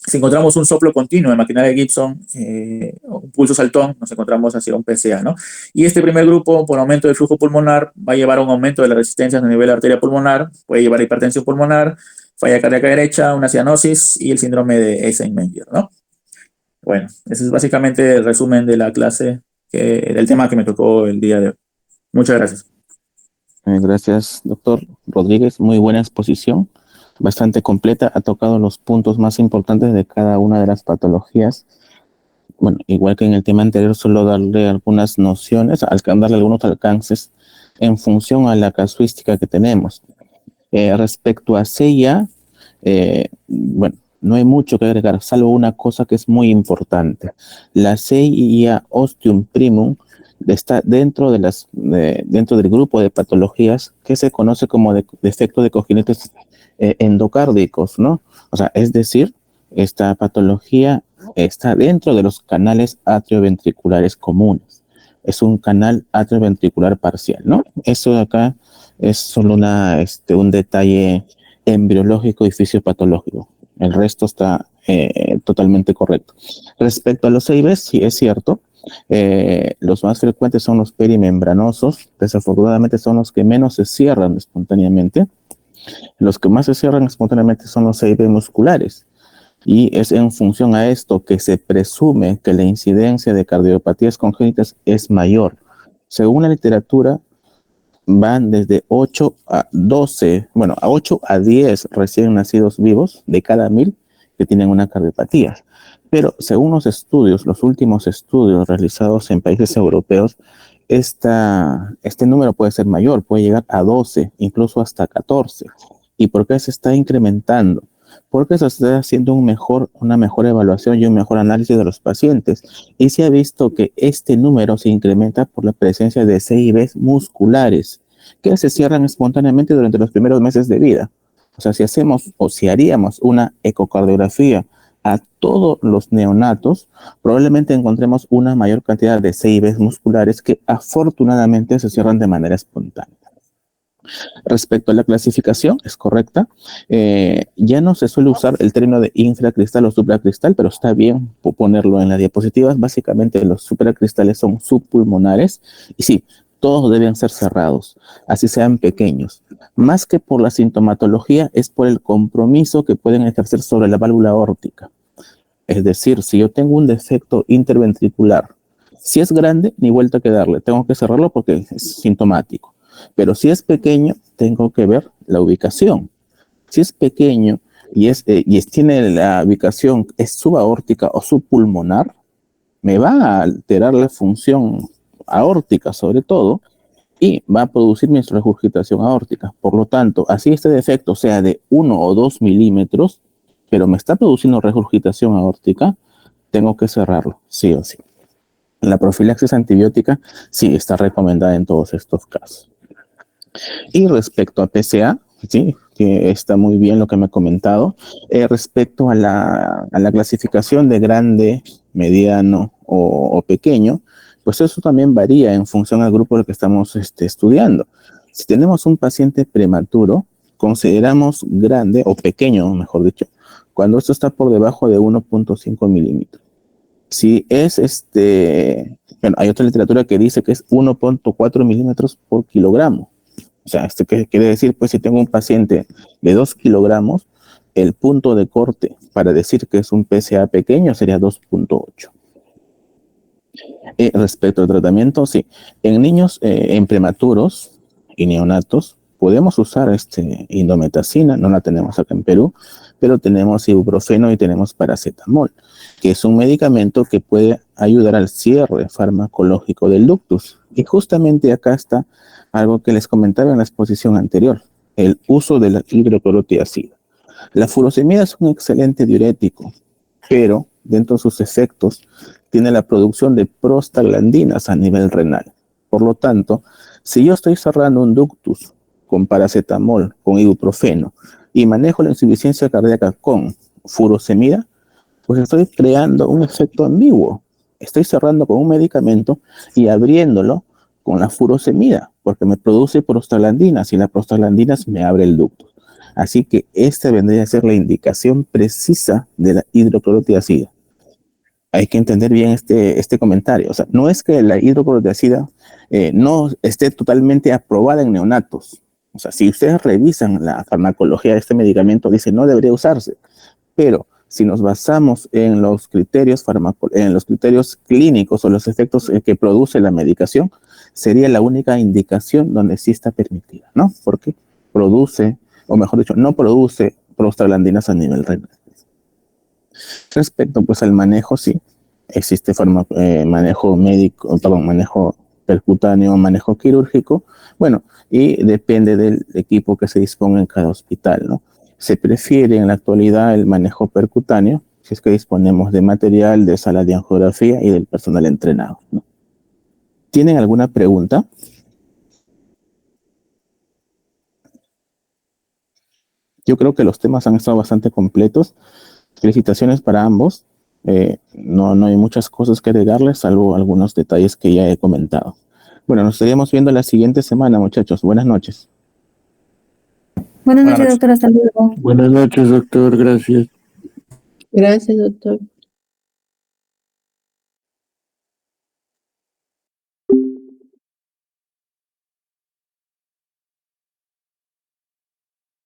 Si encontramos un soplo continuo de maquinaria de Gibson, un pulso saltón, nos encontramos hacia un PCA, ¿no? Y este primer grupo, por aumento del flujo pulmonar, va a llevar a un aumento de la resistencia a nivel de arteria pulmonar, puede llevar a hipertensión pulmonar, falla cardíaca derecha, una cianosis y el síndrome de Eisenmenger, ¿no? Bueno, ese es básicamente el resumen de la clase, del tema que me tocó el día de hoy. Muchas gracias. Gracias, doctor Rodríguez. Muy buena exposición, bastante completa. Ha tocado los puntos más importantes de cada una de las patologías. Bueno, igual que en el tema anterior, solo darle algunas nociones, darle algunos alcances en función a la casuística que tenemos. Respecto a CIA, bueno, no hay mucho que agregar, salvo una cosa que es muy importante. La CIA ostium primum está dentro del grupo de patologías que se conoce como defecto de congénitos endocárdicos, ¿no? O sea, es decir, esta patología está dentro de los canales atrioventriculares comunes. Es un canal atrioventricular parcial, ¿no? Eso de acá es solo un detalle embriológico y fisiopatológico. El resto está totalmente correcto. Respecto a los CIBs, sí es cierto, los más frecuentes son los perimembranosos. Desafortunadamente son los que menos se cierran espontáneamente. Los que más se cierran espontáneamente son los CIB musculares. Y es en función a esto que se presume que la incidencia de cardiopatías congénitas es mayor. Según la literatura, van desde 8 a 12, bueno, a 8 a 10 recién nacidos vivos de cada 1000 que tienen una cardiopatía. Pero según los últimos estudios realizados en países europeos, este número puede ser mayor, puede llegar a 12, incluso hasta 14. ¿Y por qué se está incrementando? Porque se está haciendo una mejor evaluación y un mejor análisis de los pacientes. Y se ha visto que este número se incrementa por la presencia de CIBs musculares que se cierran espontáneamente durante los primeros meses de vida. O sea, si haríamos una ecocardiografía a todos los neonatos, probablemente encontremos una mayor cantidad de CIBs musculares que afortunadamente se cierran de manera espontánea. Respecto a la clasificación, es correcta. Ya no se suele usar el término de infracristal o supracristal, pero está bien ponerlo en las diapositivas. Básicamente los supracristales son subpulmonares y sí, todos deben ser cerrados, así sean pequeños. Más que por la sintomatología, es por el compromiso que pueden ejercer sobre la válvula aórtica. Es decir, si yo tengo un defecto interventricular, si es grande, ni vuelta que darle, tengo que cerrarlo porque es sintomático. Pero si es pequeño, tengo que ver la ubicación. Si es pequeño y tiene la ubicación, es subaórtica o subpulmonar, me va a alterar la función aórtica sobre todo, y va a producir mi regurgitación aórtica. Por lo tanto, así este defecto sea de 1 o 2 milímetros, pero me está produciendo regurgitación aórtica, tengo que cerrarlo, sí o sí. La profilaxis antibiótica sí está recomendada en todos estos casos. Y respecto a PCA, sí, que está muy bien lo que me ha comentado. Respecto a la clasificación de grande, mediano o pequeño, pues eso también varía en función al grupo del que estamos estudiando. Si tenemos un paciente prematuro, consideramos grande o pequeño, mejor dicho, cuando esto está por debajo de 1.5 milímetros. Si es bueno, hay otra literatura que dice que es 1.4 milímetros por kilogramo. O sea, ¿esto qué quiere decir? Pues si tengo un paciente de 2 kilogramos, el punto de corte para decir que es un PCA pequeño sería 2.8. Respecto al tratamiento, sí. En niños, en prematuros y neonatos, podemos usar indometacina, no la tenemos acá en Perú, pero tenemos ibuprofeno y tenemos paracetamol, que es un medicamento que puede ayudar al cierre farmacológico del ductus. Y justamente acá está algo que les comentaba en la exposición anterior, el uso de la hidroclorotiazida. La furosemida es un excelente diurético, pero dentro de sus efectos tiene la producción de prostaglandinas a nivel renal. Por lo tanto, si yo estoy cerrando un ductus con paracetamol, con ibuprofeno, y manejo la insuficiencia cardíaca con furosemida, pues estoy creando un efecto ambiguo. Estoy cerrando con un medicamento y abriéndolo con la furosemida, porque me produce prostaglandinas y las prostaglandinas me abre el ductus. Así que esta vendría a ser la indicación precisa de la hidroclorotiazida. Hay que entender bien este comentario. O sea, no es que la hidroclorotiazida no esté totalmente aprobada en neonatos. O sea, si ustedes revisan la farmacología de este medicamento, dice no debería usarse. Pero si nos basamos en los criterios clínicos o los efectos que produce la medicación, sería la única indicación donde sí está permitida, ¿no? Porque produce, o mejor dicho, no produce prostaglandinas a nivel renal. Respecto pues al manejo, sí, existe manejo médico, perdón, manejo percutáneo, manejo quirúrgico, bueno, y depende del equipo que se disponga en cada hospital, ¿no? Se prefiere en la actualidad el manejo percutáneo, si es que disponemos de material, de sala de angiografía y del personal entrenado, ¿no? ¿Tienen alguna pregunta? Yo creo que los temas han estado bastante completos. Felicitaciones para ambos. No hay muchas cosas que agregarles, salvo algunos detalles que ya he comentado. Bueno, nos estaríamos viendo la siguiente semana, muchachos. Buenas noches. Buenas noches, doctor. Hasta luego. Buenas noches, doctor. Gracias. Gracias, doctor.